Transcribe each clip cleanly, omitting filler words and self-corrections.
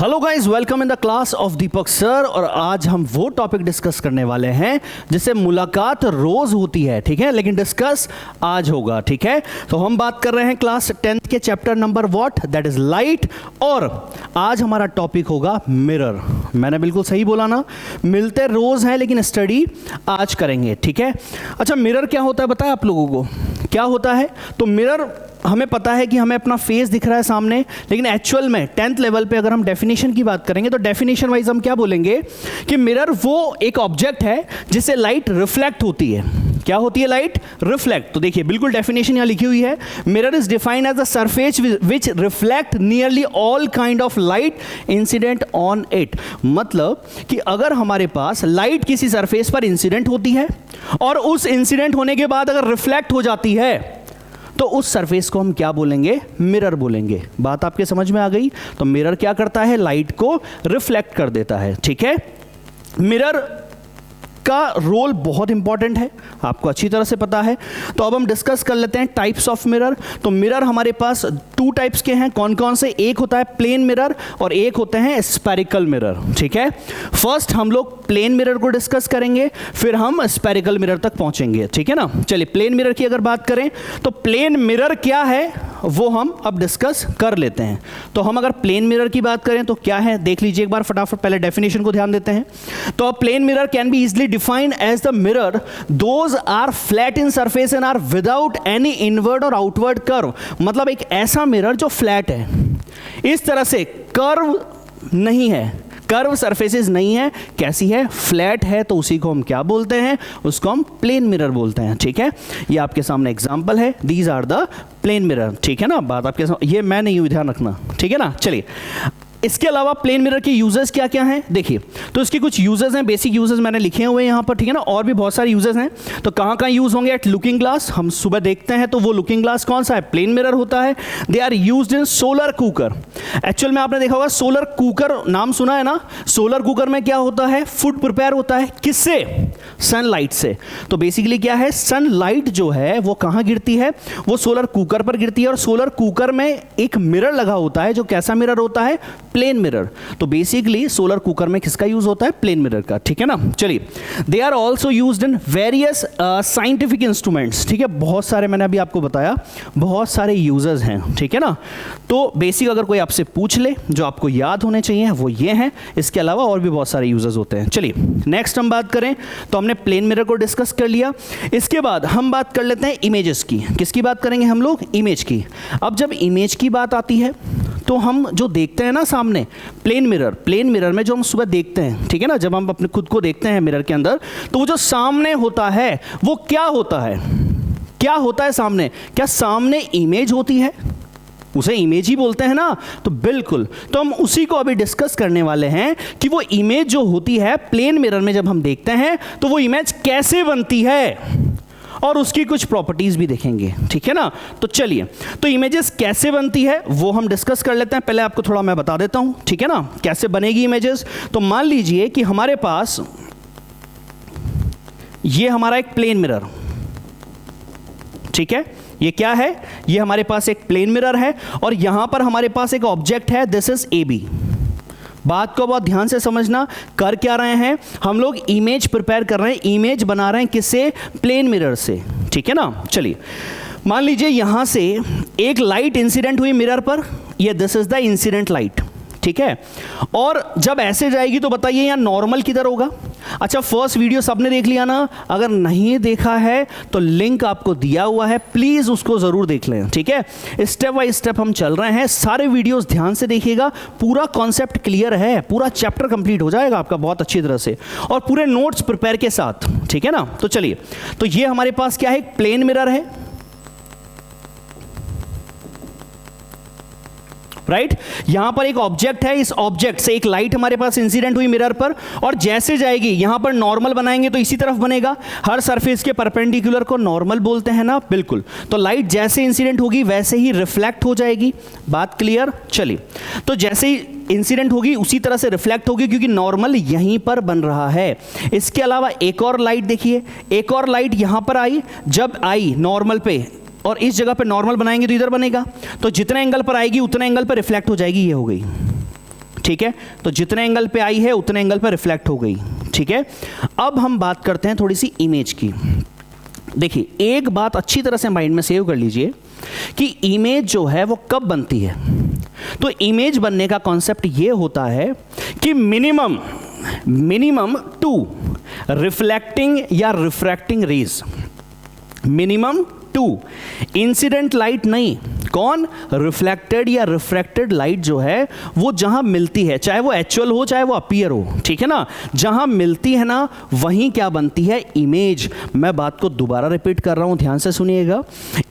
Hello guys, welcome in the class of Deepak sir. और आज हम वो टॉपिक डिस्कस करने वाले हैं जिससे मुलाकात रोज होती है, ठीक है, लेकिन डिस्कस आज होगा, ठीक है। तो हम बात कर रहे हैं क्लास 10th के chapter number what, that is light. और आज हमारा टॉपिक होगा मिरर। मैंने बिल्कुल सही बोला ना, मिलते रोज हैं लेकिन स्टडी आज करेंगे, ठीक है। अच्छा, मिरर क्या होता है बताएं आप लोगों को, क्या होता है? तो मिरर हमें पता है कि हमें अपना फेस दिख रहा है सामने, लेकिन एक्चुअल में 10th लेवल पे अगर हम डेफिनेशन की बात करेंगे तो डेफिनेशन वाइज हम क्या बोलेंगे कि मिरर वो एक ऑब्जेक्ट है जिससे लाइट रिफ्लेक्ट होती है। क्या होती है? Light reflect. तो देखिए बिल्कुल डेफिनेशन यहाँ लिखी हुई है, mirror is defined as a surface which reflect nearly all kind of light incident on it. मतलब कि अगर हमारे पास लाइट किसी सरफेस पर इंसिडेंट होती है और उस इंसिडेंट होने के बाद अगर रिफ्लेक्ट हो जाती है तो उस सरफेस को हम क्या बोलेंगे? मिरर बोलेंगे। बात आपके समझ में आ गई? तो मिरर क्या करता है? लाइट को रिफ्लेक्ट कर देता है, ठीक है। मिरर का रोल बहुत इंपॉर्टेंट है, आपको अच्छी तरह से पता है। तो अब हम डिस्कस कर लेते हैं टाइप्स ऑफ मिरर। तो मिरर हमारे पास 2 टाइप्स के हैं। कौन कौन से? एक होता है प्लेन मिरर और एक होते हैं स्फेरिकल मिरर, ठीक है। फर्स्ट हम लोग प्लेन मिरर को डिस्कस करेंगे, फिर हम स्फेरिकल मिरर तक पहुंचेंगे, ठीक है ना। चलिए प्लेन मिरर की अगर बात करें तो प्लेन मिरर क्या है वो हम अब डिस्कस कर लेते हैं। तो हम अगर प्लेन मिरर की बात करें तो क्या है, देख लीजिए एक बार फटाफट, पहले डेफिनेशन को ध्यान देते हैं। तो plane mirror can be easily defined as the mirror those are flat in surface and are without any inward or outward curve. मतलब एक ऐसा मिरर जो फ्लैट है, इस तरह से कर्व नहीं है, कर्व सरफेसेस नहीं है, कैसी है? फ्लैट है। तो उसी को हम क्या बोलते हैं? उसको हम प्लेन मिरर बोलते हैं, ठीक है। ये आपके सामने एग्जांपल है, these are the plane mirror, ठीक है ना। बात आपके सामने, ये मैं नहीं हूं, ध्यान रखना, ठीक है ना। चलिए इसके अलावा प्लेन मिरर के यूजेस क्या क्या हैं देखिए। तो इसके कुछ यूजेस हैं, बेसिक यूजेस मैंने लिखे हुए हैं यहाँ पर, ठीक है ना। और भी बहुत सारे यूजेस हैं। तो कहाँ कहाँ यूज होंगे? एट लुकिंग ग्लास, हम सुबह देखते हैं तो वो लुकिंग ग्लास कौन सा है? प्लेन मिरर होता है। They are used in solar cooker. Actual में आपने देखा होगा सोलर कुकर, नाम सुना है ना। सोलर कुकर में क्या होता है? फूड प्रिपेयर होता है, किससे? सनलाइट से। तो बेसिकली क्या है, सनलाइट जो है वो कहाँ गिरती है? वो सोलर कुकर पर गिरती है। और सोलर कुकर में एक मिरर लगा होता है, जो कैसा मिरर होता है? Plane mirror. तो बेसिकली सोलर कुकर में किसका यूज होता है? प्लेन मिरर का, ठीक है ना। चलिए, they are also used in various scientific instruments, ठीक है। बहुत सारे, मैंने अभी आपको बताया, बहुत सारे यूजेस हैं, ठीक है ना। तो बेसिक अगर कोई आपसे पूछ ले, जो आपको याद होने चाहिए वो ये हैं। इसके अलावा और भी बहुत सारे यूजेस होते हैं। चलिए नेक्स्ट हम बात करें तो हमने प्लेन मिरर को डिस्कस कर लिया। इसके बाद हम बात कर लेते हैं इमेजेस की। किसकी बात करेंगे हम लोग? इमेज की। अब जब इमेज की बात आती है तो हम जो देखते हैं ना सामने, प्लेन मिरर में जो हम सुबह देखते हैं, ठीक है ना, जब हम अपने खुद को देखते हैं मिरर के अंदर, तो वो जो सामने होता है वो क्या होता है? क्या होता है सामने? क्या सामने इमेज होती है? उसे इमेज ही बोलते हैं ना। तो बिल्कुल, तो हम उसी को अभी डिस्कस करने वाले हैं कि वो इमेज जो होती है प्लेन मिरर में जब हम देखते हैं तो वो इमेज कैसे बनती है और उसकी कुछ प्रॉपर्टीज भी देखेंगे, ठीक है ना। तो चलिए, तो इमेजेस कैसे बनती है वो हम डिस्कस कर लेते हैं। पहले आपको थोड़ा मैं बता देता हूं, ठीक है ना, कैसे बनेगी इमेजेस। तो मान लीजिए कि हमारे पास ये हमारा एक प्लेन मिरर, ठीक है। ये क्या है? ये हमारे पास एक प्लेन मिरर है और यहां पर हमारे पास एक ऑब्जेक्ट है, दिस इज AB। बात को बहुत ध्यान से समझना। कर क्या रहे हैं हम लोग? इमेज प्रिपेयर कर रहे हैं, इमेज बना रहे हैं। किससे? प्लेन मिरर से, ठीक है ना। चलिए मान लीजिए यहां से एक लाइट इंसिडेंट हुई मिरर पर, ये this is the incident light, ठीक है। और जब ऐसे जाएगी तो बताइए यहां नॉर्मल किधर होगा? अच्छा, फर्स्ट वीडियो सबने देख लिया ना? अगर नहीं देखा है तो लिंक आपको दिया हुआ है, प्लीज उसको जरूर देख लें, ठीक है। स्टेप बाय स्टेप हम चल रहे हैं, सारे वीडियोस ध्यान से देखिएगा, पूरा कॉन्सेप्ट क्लियर है, पूरा चैप्टर कंप्लीट हो जाएगा आपका बहुत अच्छी तरह से, और पूरे नोट्स प्रिपेयर के साथ, ठीक है ना। तो चलिए, तो ये हमारे पास क्या है? एक प्लेन मिरर है, राइट। यहां पर एक ऑब्जेक्ट है, इस ऑब्जेक्ट से एक लाइट हमारे पास इंसिडेंट हुई मिरर पर, और जैसे जाएगी यहां पर नॉर्मल बनाएंगे तो इसी तरफ बनेगा। हर सरफेस के परपेंडिकुलर को नॉर्मल बोलते हैं ना, बिल्कुल। तो लाइट जैसे इंसिडेंट होगी वैसे ही रिफ्लेक्ट हो जाएगी। बात क्लियर? चलिए, तो जैसे ही इंसिडेंट होगी उसी तरह से रिफ्लेक्ट होगी, क्योंकि नॉर्मल यहीं पर बन रहा है। इसके अलावा एक और लाइट देखिए, एक और लाइट यहां पर आई, जब आई नॉर्मल पे और इस जगह पे नॉर्मल बनाएंगे तो इधर बनेगा, तो जितने एंगल पर आएगी उतने एंगल पर रिफ्लेक्ट हो जाएगी, ये हो गई, ठीक है, तो जितने एंगल पे आई है उतने एंगल पे रिफ्लेक्ट हो गई। ठीक है, अब हम बात करते हैं थोड़ी सी इमेज की। देखिए, एक बात अच्छी तरह से माइंड में सेव कर लीजिए कि इमेज जो है वो कब बनती है। तो इमेज बनने का कॉन्सेप्ट ये होता है कि मिनिमम 2 रिफ्लेक्टिंग या refracting rays, minimum 2 incident light नहीं, कौन, रिफ्लेक्टेड या रिफ्रैक्टेड लाइट जो है वो जहां मिलती है, चाहे वो एक्चुअल हो चाहे वो अपीयर हो, ठीक है ना, जहां मिलती है ना वहीं क्या बनती है, इमेज। मैं बात को दोबारा रिपीट कर रहा हूं, ध्यान से सुनिएगा।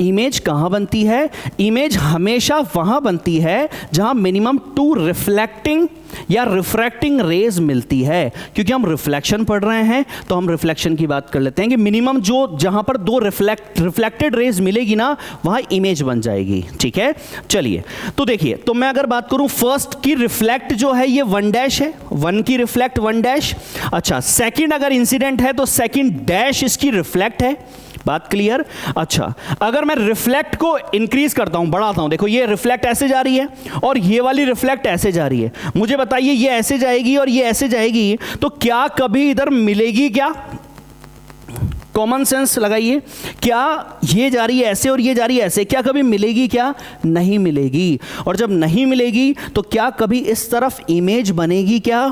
इमेज कहां बनती है, इमेज हमेशा वहां बनती है जहां मिनिमम 2 रिफ्लेक्टिंग या रिफ्रैक्टिंग रेज मिलती है। क्योंकि हम रिफ्लेक्शन पढ़ रहे हैं तो हम रिफ्लेक्शन की बात कर लेते हैं कि मिनिमम जो जहां पर 2 रिफ्लेक्टेड रेज मिलेगी ना वहां इमेज बन जाएगी। ठीक है, चलिए तो देखिए, तो मैं अगर बात करूं फर्स्ट की रिफ्लेक्ट जो है ये 1 डैश है, 1 की रिफ्लेक्ट 1 डैश। अच्छा, सेकंड अगर इंसिडेंट है तो सेकंड डैश इसकी रिफ्लेक्ट है। बात क्लियर। अच्छा, अगर मैं रिफ्लेक्ट को इंक्रीज करता हूं, बढ़ाता हूं, देखो ये रिफ्लेक्ट ऐसे जा रही है और ये वाली रिफ्लेक्ट ऐसे जा रही है, मुझे बताइए ये ऐसे जाएगी और ये ऐसे जाएगी तो क्या कभी इधर मिलेगी क्या? कॉमन सेंस लगाइए, क्या ये जा रही है ऐसे और ये जा रही है ऐसे, क्या कभी मिलेगी क्या? नहीं मिलेगी। और जब नहीं मिलेगी तो क्या कभी इस तरफ इमेज बनेगी क्या?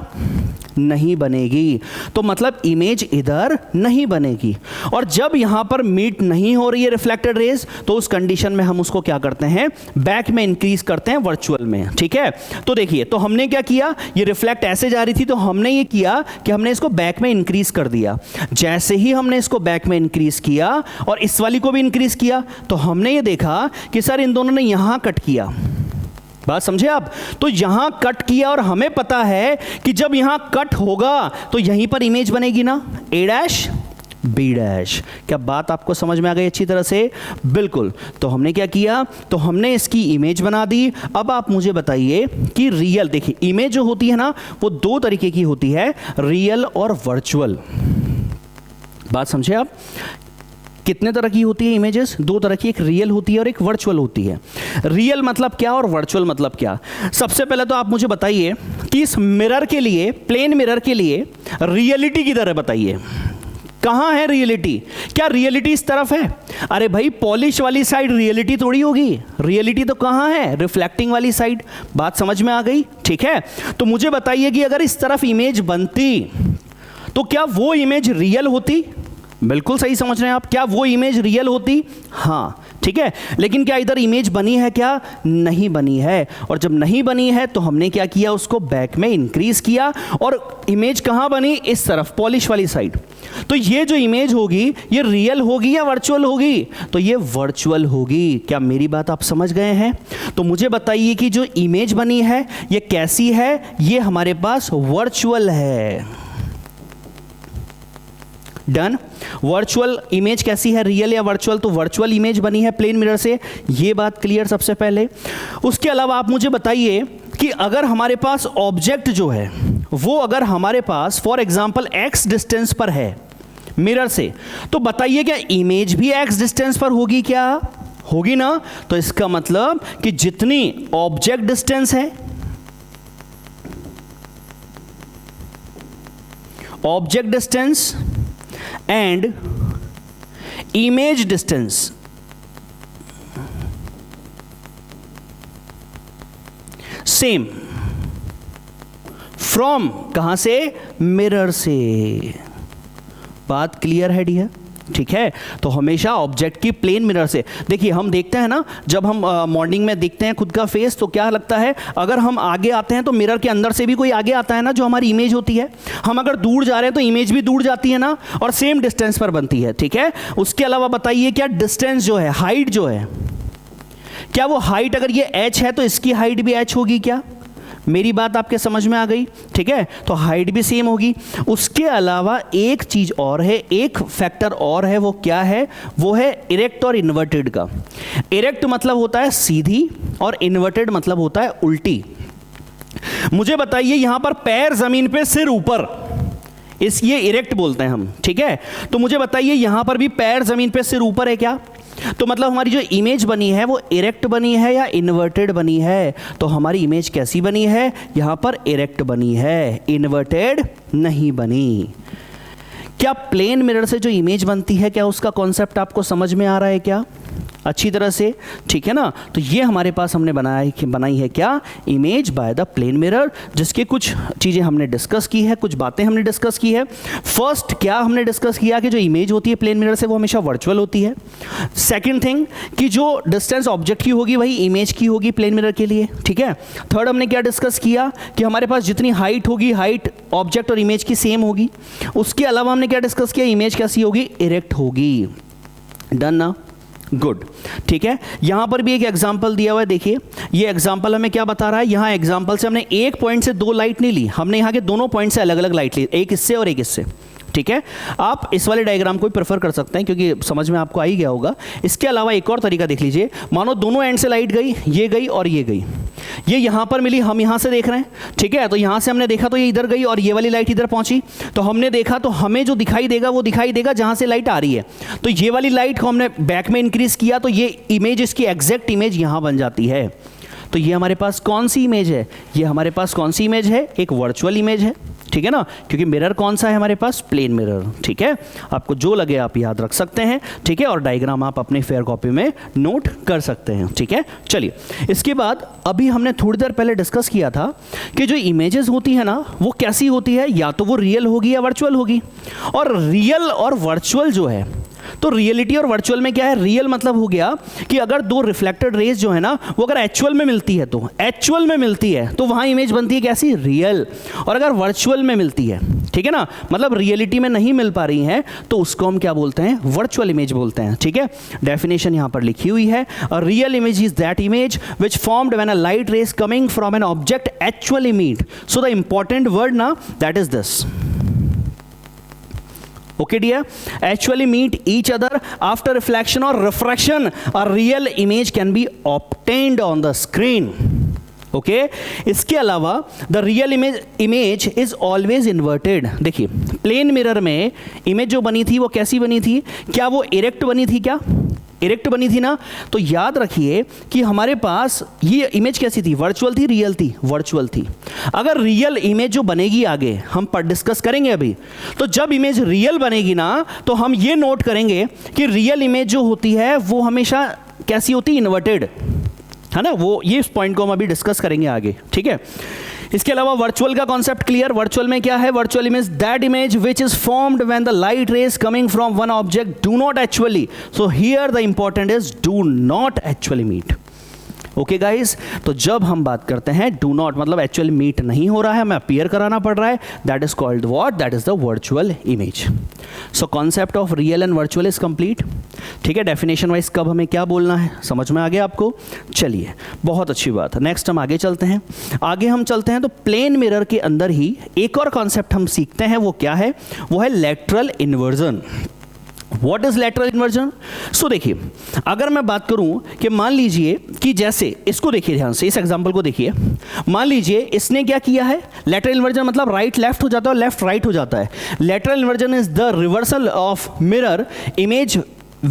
नहीं बनेगी। तो मतलब इमेज इधर नहीं बनेगी। और जब यहां पर मीट नहीं हो रही है रिफ्लेक्टेड रेज तो उस कंडीशन में हम उसको क्या करते हैं, बैक में इंक्रीज करते हैं वर्चुअल में। ठीक है, तो देखिए, तो हमने क्या किया, ये रिफ्लेक्ट ऐसे जा रही थी तो हमने ये किया कि हमने इसको बैक में इंक्रीज कर दिया। जैसे ही हमने इसको बैक में इंक्रीज किया और इस वाली को भी इंक्रीज किया तो हमने ये देखा कि सर इन दोनों ने यहां कट किया। बात समझे आप? तो यहां कट किया और हमें पता है कि जब यहां कट होगा तो यहीं पर इमेज बनेगी ना, ए डैश बी डैश। क्या बात आपको समझ में आ गई अच्छी तरह से? बिल्कुल। तो हमने क्या किया, तो हमने इसकी इमेज बना दी। अब आप मुझे बताइए कि रियल, देखिए इमेज जो होती है ना वो 2 तरीके की होती है, रियल और वर्चुअल। बात समझे आप? कितने तरह की होती है इमेजेस? 2 तरह की, एक रियल होती है और एक वर्चुअल होती है। रियल मतलब क्या और वर्चुअल मतलब क्या? सबसे पहले तो आप मुझे बताइए कि इस मिरर के लिए, प्लेन मिरर के लिए रियलिटी किधर है, बताइए कहां है रियलिटी? क्या रियलिटी इस तरफ है? अरे भाई, पॉलिश वाली साइड रियलिटी थोड़ी होगी, रियलिटी तो कहां है, रिफ्लेक्टिंग वाली साइड। बात समझ में आ गई? ठीक है, तो मुझे बताइए कि अगर इस तरफ इमेज बनती तो क्या वो इमेज रियल होती? बिल्कुल सही समझ रहे हैं आप, क्या वो इमेज रियल होती? हाँ, ठीक है। लेकिन क्या इधर इमेज बनी है क्या? नहीं बनी है। और जब नहीं बनी है तो हमने क्या किया, उसको बैक में इंक्रीज किया और इमेज कहां बनी, इस तरफ, पॉलिश वाली साइड। तो ये जो इमेज होगी ये रियल होगी या वर्चुअल होगी? तो ये वर्चुअल होगी। क्या मेरी बात आप समझ गए हैं? तो मुझे बताइए कि जो इमेज बनी है ये कैसी है? ये हमारे पास वर्चुअल है। डन। वर्चुअल इमेज कैसी है, रियल या वर्चुअल? तो वर्चुअल इमेज बनी है प्लेन मिरर से, ये बात क्लियर सबसे पहले। उसके अलावा आप मुझे बताइए कि अगर हमारे पास ऑब्जेक्ट जो है वो अगर हमारे पास फॉर एग्जांपल x डिस्टेंस पर है मिरर से, तो बताइए क्या इमेज भी x डिस्टेंस पर होगी क्या? होगी ना। तो इसका मतलब कि जितनी ऑब्जेक्ट डिस्टेंस है, object distance and image distance same from कहां से? मिरर से। बात क्लियर है डियर? ठीक है, तो हमेशा ऑब्जेक्ट की प्लेन मिरर से। देखिए हम देखते हैं ना, जब हम मॉर्निंग में देखते हैं खुद का फेस तो क्या लगता है, अगर हम आगे आते हैं तो मिरर के अंदर से भी कोई आगे आता है ना, जो हमारी इमेज होती है। हम अगर दूर जा रहे हैं तो इमेज भी दूर जाती है ना, और सेम डिस्टेंस पर बनती है। ठीक है, उसके अलावा बताइए क्या डिस्टेंस जो है, हाइट जो है, क्या वो हाइट अगर ये h है तो इसकी हाइट भी h होगी क्या? मेरी बात आपके समझ में आ गई? ठीक है, तो हाइट भी सेम होगी। उसके अलावा एक चीज और है, एक फैक्टर और है, वो क्या है? वो है इरेक्ट और इन्वर्टेड का। इरेक्ट मतलब होता है सीधी और इन्वर्टेड मतलब होता है उल्टी। मुझे बताइए यहां पर पैर जमीन पे, सिर ऊपर, ये इरेक्ट बोलते हैं हम। ठीक है, तो मुझे बताइए यहां पर भी पैर जमीन पे सिर ऊपर है क्या? तो मतलब हमारी जो इमेज बनी है वो इरेक्ट बनी है या इन्वर्टेड बनी है? तो हमारी इमेज कैसी बनी है? यहां पर इरेक्ट बनी है, इन्वर्टेड नहीं बनी। क्या प्लेन मिरर से जो इमेज बनती है, क्या उसका कॉन्सेप्ट आपको समझ में आ रहा है क्या अच्छी तरह से? ठीक है ना। तो ये हमारे पास हमने बनाई है क्या? Image by the plane mirror, जिसके कुछ चीज़ें हमने डिस्कस की है, कुछ बातें हमने डिस्कस की है। फर्स्ट क्या हमने डिस्कस किया कि जो इमेज होती है प्लेन मिरर से वो हमेशा वर्चुअल होती है। सेकंड थिंग कि जो डिस्टेंस ऑब्जेक्ट की होगी वही इमेज की होगी प्लेन मिरर के लिए। ठीक है। थर्ड हमने क्या डिस्कस किया कि हमारे पास जितनी हाइट होगी, हाइट ऑब्जेक्ट और इमेज की सेम होगी। उसके अलावा हमने क्या डिस्कस किया? इमेज कैसी होगी? इरेक्ट होगी। डन ना? गुड। ठीक है। यहां पर भी एक एग्जांपल दिया हुआ है, देखिए ये एग्जांपल हमें क्या बता रहा है। यहां एग्जांपल से हमने एक पॉइंट से दो लाइट नहीं ली, हमने यहां के दोनों पॉइंट से अलग अलग लाइट ली, एक इससे और एक इससे। ठीक है। आप इस वाले डायग्राम को भी प्रेफर कर सकते हैं क्योंकि समझ में आपको आ ही गया होगा। इसके अलावा एक और तरीका देख लीजिए, मानो दोनों एंड से लाइट गई, ये गई और ये गई, ये यहां पर मिली, हम यहां से देख रहे हैं। ठीक है। तो यहां से हमने देखा तो ये इधर गई और ये वाली लाइट इधर पहुंची, तो हमने देखा तो हमें जो दिखाई देगा वो दिखाई देगा जहां से लाइट आ रही है। तो ये वाली लाइट को हमने बैक में इंक्रीज किया तो ये इमेज, इसकी एग्जैक्ट इमेज यहां बन जाती है। तो ये हमारे पास कौन सी इमेज है? ये हमारे पास कौन सी इमेज है? एक वर्चुअल इमेज है। ठीक है ना, क्योंकि मिरर कौन सा है हमारे पास? Plane mirror. ठीक है। आपको जो लगे आप याद रख सकते हैं। ठीक है। और डायग्राम आप अपने फेयर कॉपी में नोट कर सकते हैं। ठीक है। चलिए, इसके बाद अभी हमने थोड़ी देर पहले डिस्कस किया था कि जो इमेजेस होती है ना वो कैसी होती है, या तो वो रियल होगी या वर्चुअल होगी। और रियल और वर्चुअल जो है, तो रियलिटी और वर्चुअल में क्या है? रियल मतलब हो गया कि अगर दो रिफ्लेक्टेड रेज जो है ना वो अगर एक्चुअल में मिलती है, तो एक्चुअल में मिलती है तो वहां इमेज बनती है कैसी? रियल। और अगर वर्चुअल में मिलती है, ठीक है ना, मतलब रियलिटी में नहीं मिल पा रही है, तो उसको हम क्या बोलते हैं? वर्चुअल इमेज बोलते हैं। ठीक है। डेफिनेशन यहां पर लिखी हुई है, a real image is that image which formed when a light rays coming from an object actually meet. So the important word ना that is this. Okay dear, actually meet each other after reflection or refraction. A real image can be obtained on the screen. Okay? इसके अलावा the real image is always inverted. देखिए plane mirror में image जो बनी थी वो कैसी बनी थी? क्या वो इरेक्ट बनी थी? क्या इरेक्ट बनी थी ना? तो याद रखिए कि हमारे पास ये इमेज कैसी थी? वर्चुअल थी, रियल थी? वर्चुअल थी। अगर रियल इमेज जो बनेगी आगे हम पर डिस्कस करेंगे अभी, तो जब इमेज रियल बनेगी ना तो हम ये नोट करेंगे कि रियल इमेज जो होती है वो हमेशा कैसी होती? इन्वर्टेड, है ना। वो ये इस पॉइंट को हम अभी डिस्कस करेंगे आगे। ठीक है। इसके अलावा वर्चुअल का कॉन्सेप्ट क्लियर। वर्चुअल में क्या है? Virtual image that image which is formed when the light rays coming from one object do not actually, so here the important is do not actually meet. Okay guys, तो जब हम बात करते हैं do not मतलब actually meet नहीं हो रहा है, हमें अपीयर कराना पड़ रहा है, that is called what? That is the virtual image. So concept of real and virtual is complete. ठीक है। डेफिनेशन वाइज कब हमें क्या बोलना है समझ में आ गया आपको? चलिए, बहुत अच्छी बात है। नेक्स्ट हम आगे चलते हैं। आगे हम चलते हैं तो प्लेन मिरर के अंदर ही एक और कॉन्सेप्ट हम सीखते हैं, वो क्या है? वो है lateral inversion. What is lateral inversion? So देखिए, अगर मैं बात करूं कि मान लीजिए कि जैसे इसको देखिए ध्यान से, इस एग्जांपल को देखिए। मान लीजिए इसने क्या किया है? lateral inversion मतलब राइट लेफ्ट हो जाता है और लेफ्ट राइट हो जाता है। lateral inversion is the reversal of mirror image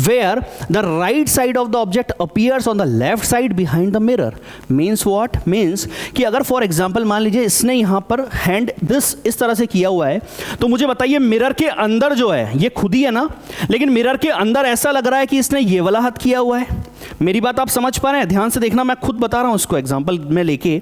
where the right side of the object appears on the left side behind the mirror. Means what? Means कि अगर फॉर एग्जाम्पल मान लीजिए इसने यहाँ पर हैंड इस तरह से किया हुआ है, तो मुझे बताइए मिरर के अंदर जो है ये खुद ही है ना, लेकिन मिरर के अंदर ऐसा लग रहा है कि इसने ये वाला हाथ किया हुआ है। मेरी बात आप समझ पा रहे हैं? ध्यान से देखना, मैं खुद बता रहा हूँ इसको एग्जाम्पल में लेके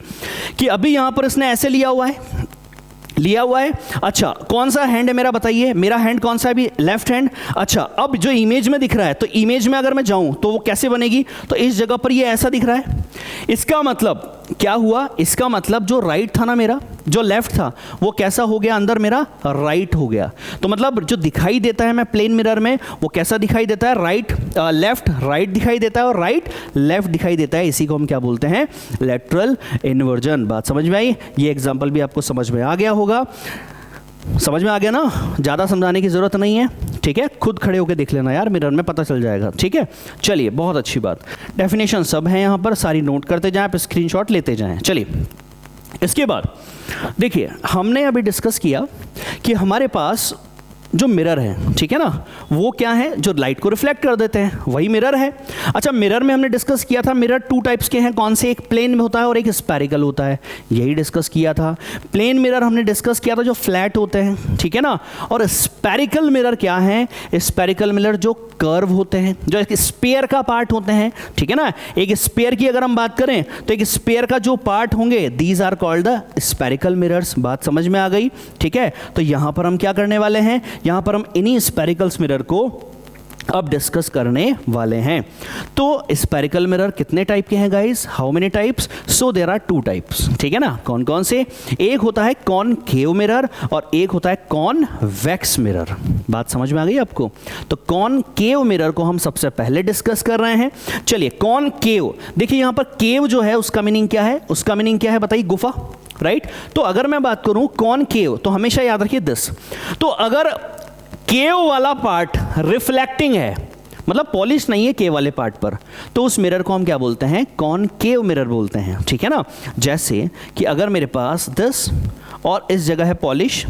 कि अभी यहाँ पर इसने ऐसे लिया हुआ है। अच्छा, कौन सा हैंड है मेरा? बताइए मेरा हैंड कौन सा है अभी? Left hand. अच्छा, अब जो इमेज में दिख रहा है, तो इमेज में अगर मैं जाऊं तो वो कैसे बनेगी? तो इस जगह पर ये ऐसा दिख रहा है। इसका मतलब क्या हुआ? इसका मतलब जो राइट था ना मेरा, जो लेफ्ट था, वो कैसा हो गया? अंदर मेरा राइट हो गया। तो मतलब जो दिखाई देता है मैं प्लेन मिरर में वो कैसा दिखाई देता है? राइट लेफ्ट राइट दिखाई देता है और राइट लेफ्ट दिखाई देता है। इसी को हम क्या बोलते हैं? Lateral inversion. बात समझ में आई? ये एग्जांपल भी आपको समझ में आ गया होगा। समझ में आ गया ना? ज़्यादा समझाने की ज़रूरत नहीं है। ठीक है, खुद खड़े होकर देख लेना यार, मिरर में पता चल जाएगा। ठीक है, चलिए, बहुत अच्छी बात। डेफिनेशन सब है यहाँ पर, सारी नोट करते जाएं, आप स्क्रीनशॉट लेते जाएं। चलिए, इसके बाद देखिए हमने अभी डिस्कस किया कि हमारे पास जो मिरर है, ठीक है ना, वो क्या है, जो लाइट को रिफ्लेक्ट कर देते हैं, वही मिरर है। अच्छा, मिरर में हमने डिस्कस किया था, मिरर टू टाइप्स के हैं, कौन से, एक प्लेन में होता है और एक स्फेरिकल होता है, यही डिस्कस किया था। प्लेन मिरर हमने डिस्कस किया था जो फ्लैट होते हैं, ठीक है ना, और स्फेरिकल मिरर क्या है, स्फेरिकल मिरर जो कर्व होते हैं, जो एक स्फीयर का पार्ट होते हैं, ठीक है ना। एक स्फीयर की अगर हम बात करें तो एक स्फीयर का जो पार्ट होंगे, these are called the spherical mirrors. बात समझ में आ गई, ठीक है। तो यहां पर हम क्या करने वाले हैं, यहां पर हम इन्हीं स्फेरिकल्स मिरर को अब डिस्कस करने वाले हैं। तो स्फेरिकल मिरर कितने टाइप के हैं guys, how many types, so there are two types, ठीक है ना। कौन कौन से, एक होता है कॉनकेव मिरर और एक होता है कॉन्वेक्स मिरर। बात समझ में आ गई आपको। तो कॉनकेव मिरर को हम सबसे पहले डिस्कस कर रहे हैं। चलिए, कॉनकेव, देखिए यहां पर केव जो है उसका मीनिंग क्या है, उसका मीनिंग क्या है बताइए, गुफा, राइट। तो अगर मैं बात करूं कॉनकेव, तो हमेशा याद रखिए दिस, तो अगर केव वाला पार्ट रिफ्लेक्टिंग है, मतलब पॉलिश नहीं है केव वाले पार्ट पर, तो उस मिरर को हम क्या बोलते हैं, कॉनकेव मिरर बोलते हैं, ठीक है ना। जैसे कि अगर मेरे पास दिस और इस जगह है पॉलिश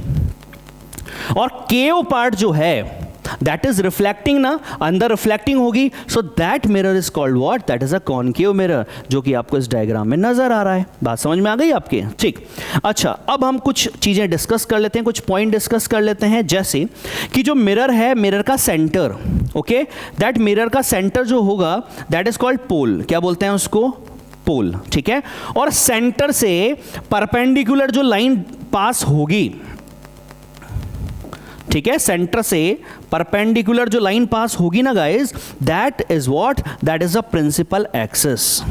और केव पार्ट जो है दैट इज रिफ्लेक्टिंग ना, अंदर रिफ्लेक्टिंग होगी, so that mirror is called what, that is a concave mirror, जो कि आपको इस डायग्राम में नजर आ रहा है। बात समझ में आ गई आपके, ठीक। अच्छा, अब हम कुछ चीजें डिस्कस कर लेते हैं, कुछ पॉइंट डिस्कस कर लेते हैं। जैसे कि जो मिरर है, मिरर का सेंटर, ओके, दैट मिरर का सेंटर जो होगा दैट इज कॉल्ड पोल, क्या बोलते हैं उसको, पोल, ठीक है। और सेंटर से परपेंडिकुलर जो लाइन पास होगी, ठीक है, सेंटर से परपेंडिकुलर जो लाइन पास होगी ना guys, that is what, that is a principal axis.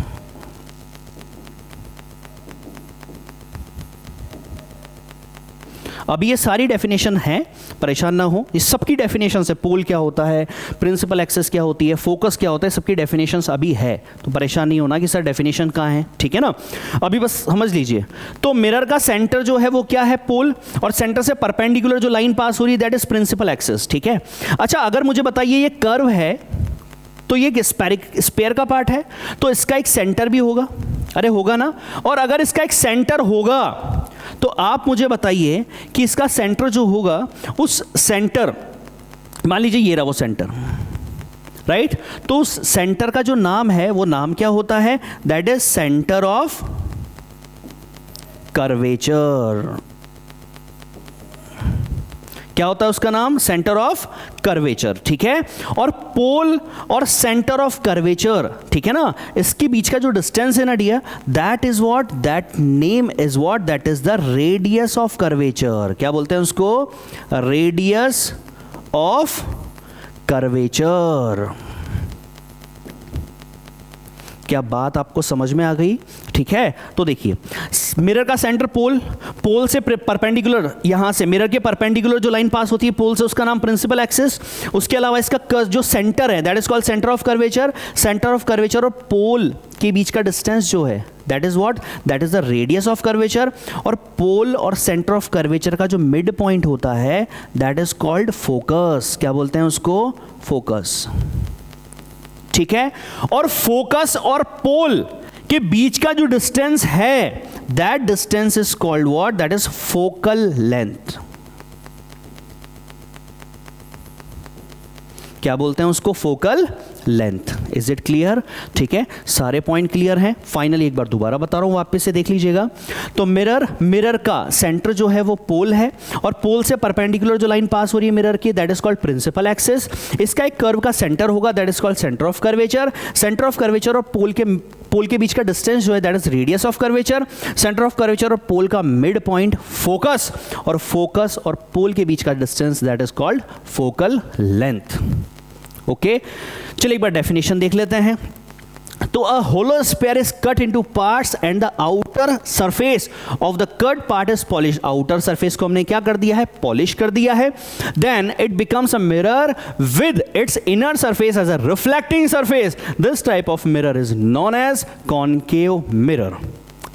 अब ये सारी डेफिनेशन है, परेशान ना हो, इस सबकी डेफिनेशन से, पोल क्या होता है, प्रिंसिपल एक्सिस क्या होती है, फोकस क्या होता है, सबकी डेफिनेशन अभी है, तो परेशान नहीं होना कि सर डेफिनेशन कहाँ है, ठीक है ना। अभी बस समझ लीजिए। तो मिरर का सेंटर जो है वो क्या है, पोल, और सेंटर से परपेंडिकुलर जो लाइन पास हो रही है दैट इज प्रिंसिपल एक्सिस, ठीक है। अच्छा, अगर मुझे बताइए ये कर्व है, तो ये स्पेयर का पार्ट है, तो इसका एक सेंटर भी होगा, अरे होगा ना। और अगर इसका एक सेंटर होगा तो आप मुझे बताइए कि इसका सेंटर जो होगा, उस सेंटर, मान लीजिए ये रहा वो सेंटर, राइट, तो उस सेंटर का जो नाम है वो नाम क्या होता है, that is centre of curvature. क्या होता है उसका नाम, सेंटर ऑफ कर्वेचर, ठीक है। और पोल और सेंटर ऑफ कर्वेचर, ठीक है ना, इसके बीच का जो डिस्टेंस है ना dear, that is what, that name is what, that is the radius of curvature. क्या बोलते हैं उसको, रेडियस ऑफ कर्वेचर। क्या बात आपको समझ में आ गई, ठीक है। तो देखिए, मिरर का सेंटर पोल, पोल से परपेंडिकुलर, यहां से मिरर के परपेंडिकुलर जो लाइन पास होती है पोल से, उसका नाम प्रिंसिपल एक्सिस। उसके अलावा इसका जो सेंटर है that is called centre of curvature. Centre of curvature और पोल के बीच का डिस्टेंस जो है that is what, that is the radius of curvature. और पोल और सेंटर ऑफ कर्वेचर का जो मिड पॉइंट होता है दैट इज कॉल्ड फोकस। क्या बोलते हैं उसको, फोकस, ठीक है। और फोकस और पोल के बीच का जो डिस्टेंस है that distance is called what, that is focal length. क्या बोलते हैं उसको, focal length. Is it clear, ठीक है, सारे पॉइंट क्लियर हैं। फाइनली एक बार दोबारा बता रहा हूं, वापस से देख लीजिएगा। तो मिरर का सेंटर जो है वो पोल है, और पोल से परपेंडिकुलर जो लाइन पास हो रही है मिरर की that is called principal axis. इसका एक कर्व का सेंटर होगा that is called centre of curvature. Centre of curvature और पोल के बीच का डिस्टेंस जो है that is radius of curvature. Centre of curvature और पोल का मिड पॉइंट फोकस, और फोकस और पोल के बीच का distance that is called focal length. Okay, चलिए एक बार डेफिनेशन देख लेते हैं। तो a hollow sphere is cut into parts and the outer surface of the cut part is polished. outer surface को हमने क्या कर दिया है, पॉलिश कर दिया है. Then it becomes a mirror with its inner surface as a reflecting surface. This type of mirror is known as concave mirror.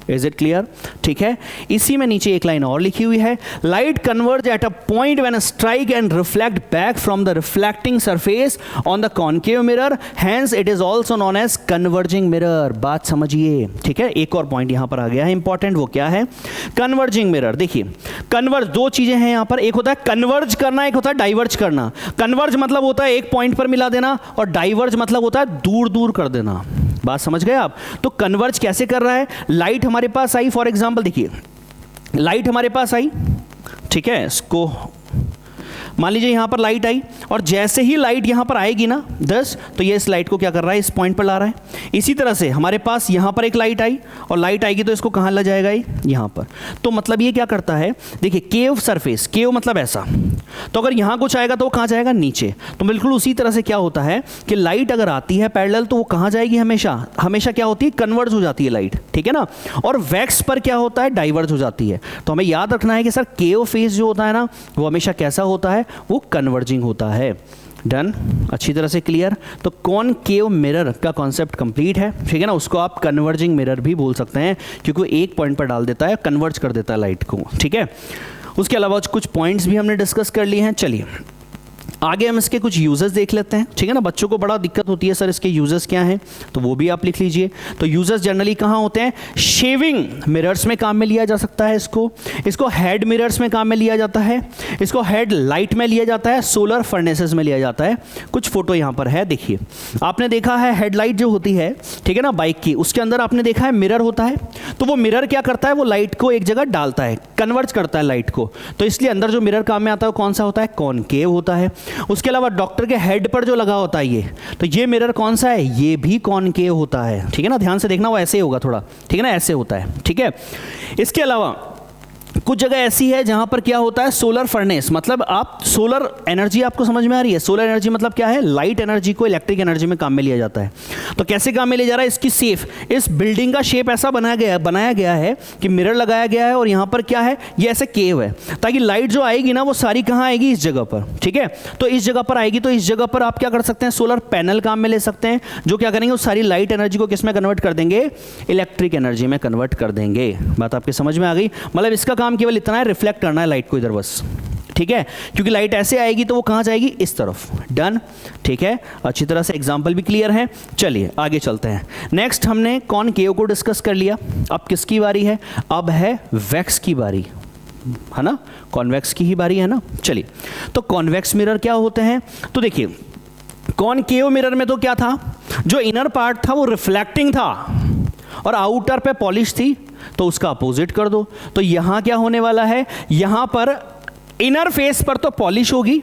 Is it clear? ठीक है, इसी में नीचे एक लाइन और लिखी हुई है, light converge at a point when strike and reflect back from the reflecting surface on the concave mirror, hence it is also known as converging mirror. बात समझिए, ठीक है। एक और पॉइंट यहां पर आ गया है इंपॉर्टेंट, वो क्या है? Converging mirror. देखिए कन्वर्ज, दो चीजें हैं यहां पर, एक होता है कन्वर्ज करना, एक होता है डाइवर्ज करना। कन्वर्ज मतलब होता है एक पॉइंट पर मिला देना, और डाइवर्ज मतलब होता है दूर दूर कर देना। बात समझ गए आप? तो कन्वर्ज कैसे कर रहा है? लाइट हमारे पास आई, फॉर एग्जांपल देखिए लाइट हमारे पास आई, ठीक है, इसको मान लीजिए यहां पर लाइट आई, और जैसे ही लाइट यहां पर आएगी ना 10, तो ये इस लाइट को क्या कर रहा है? इस पॉइंट पर ला रहा है। इसी तरह से हमारे पास यहां पर एक लाइट आई, और लाइट आएगी तो इसको कहां ला जाएगा? यहां पर। तो मतलब ये क्या करता है? देखिए केव सरफेस, केव मतलब ऐसा, तो अगर यहां कुछ आएगा तो वो कहां जाएगा? नीचे। तो बिल्कुल उसी तरह से क्या होता है कि लाइट अगर आती है पैरेलल, तो वो कहां जाएगी? हमेशा हमेशा क्या होती है? कन्वर्ज हो जाती है लाइट, ठीक है ना। और वैक्स पर क्या होता है? डाइवर्ज हो जाती है। तो हमें याद रखना है कि सर केव फेस जो होता है ना, वो हमेशा कैसा होता है? वो कन्वर्जिंग होता है। डन, अच्छी तरह से क्लियर। तो कॉनकेव मिरर का कॉन्सेप्ट कंप्लीट है, ठीक है ना। उसको आप कन्वर्जिंग मिरर भी बोल सकते हैं, क्योंकि वो एक पॉइंट पर डाल देता है, कन्वर्ज कर देता है लाइट को, ठीक है। उसके अलावा कुछ पॉइंट्स भी हमने डिस्कस कर लिए हैं। चलिए आगे हम इसके कुछ यूजेस देख लेते हैं, ठीक है ना। बच्चों को बड़ा दिक्कत होती है सर इसके यूजेस क्या हैं, तो वो भी आप लिख लीजिए। तो यूजेस जनरली कहाँ होते हैं? शेविंग मिरर्स में काम में लिया जा सकता है इसको हेड मिरर्स में काम में लिया जाता है, इसको हेड लाइट में लिया जाता है, सोलर फर्नेसेस में लिया जाता है। कुछ फोटो यहाँ पर है, देखिए। आपने देखा है हेडलाइट जो होती है, ठीक है ना, बाइक की, उसके अंदर आपने देखा है मिरर होता है। तो वो मिरर क्या करता है? वो लाइट को एक जगह डालता है, कन्वर्ज करता है लाइट को। तो इसलिए अंदर जो मिरर काम में आता है वो कौन सा होता है? कॉनकेव होता है। उसके अलावा डॉक्टर के हेड पर जो लगा होता है ये, तो ये मिरर कौन सा है? ये भी कॉनकेव होता है, ठीक है ना। ध्यान से देखना, वो ऐसे होगा थोड़ा, ठीक है ना, ऐसे होता है, ठीक है। इसके अलावा कुछ जगह ऐसी है जहां पर क्या होता है? सोलर फर्नेस, मतलब आप सोलर एनर्जी, आपको समझ में आ रही है? सोलर एनर्जी मतलब क्या है? लाइट एनर्जी को इलेक्ट्रिक एनर्जी में काम में लिया जाता है। तो कैसे काम में लिया जा रहा है? इसकी शेप, इस बिल्डिंग का शेप ऐसा बनाया गया है कि मिरर लगाया गया है, और यहां पर क्या है? ये ऐसे केव है, ताकि लाइट जो आएगी ना वो सारी कहां आएगी? इस जगह पर, ठीक है। तो इस जगह पर आएगी, तो इस जगह पर आप क्या कर सकते हैं? सोलर पैनल काम में ले सकते हैं, जो क्या करेंगे? उस सारी लाइट एनर्जी को किस में कन्वर्ट कर देंगे? इलेक्ट्रिक एनर्जी में कन्वर्ट कर देंगे। बात आपके समझ में आ गई? मतलब इसका काम केवल इतना है, रिफ्लेक्ट करना है लाइट को इधर बस, ठीक है। क्योंकि लाइट ऐसे आएगी तो वो कहां जाएगी? इस तरफ। डन, ठीक है। अच्छी तरह से एग्जांपल भी क्लियर है। चलिए आगे चलते हैं। नेक्स्ट हमने कॉनकेव को डिस्कस कर लिया। अब किसकी बारी है? अब है वैक्स की बारी, है ना। कॉन्वेक्स की ही बारी है ना। चलिए, तो कॉन्वेक्स मिरर क्या होते हैं? तो देखिए कॉनकेव मिरर में तो क्या था? जो इनर पार्ट था वो रिफ्लेक्टिंग था, और आउटर पे पॉलिश थी, तो उसका अपोजिट कर दो। तो यहां क्या होने वाला है? यहां पर इनर फेस पर तो पॉलिश होगी,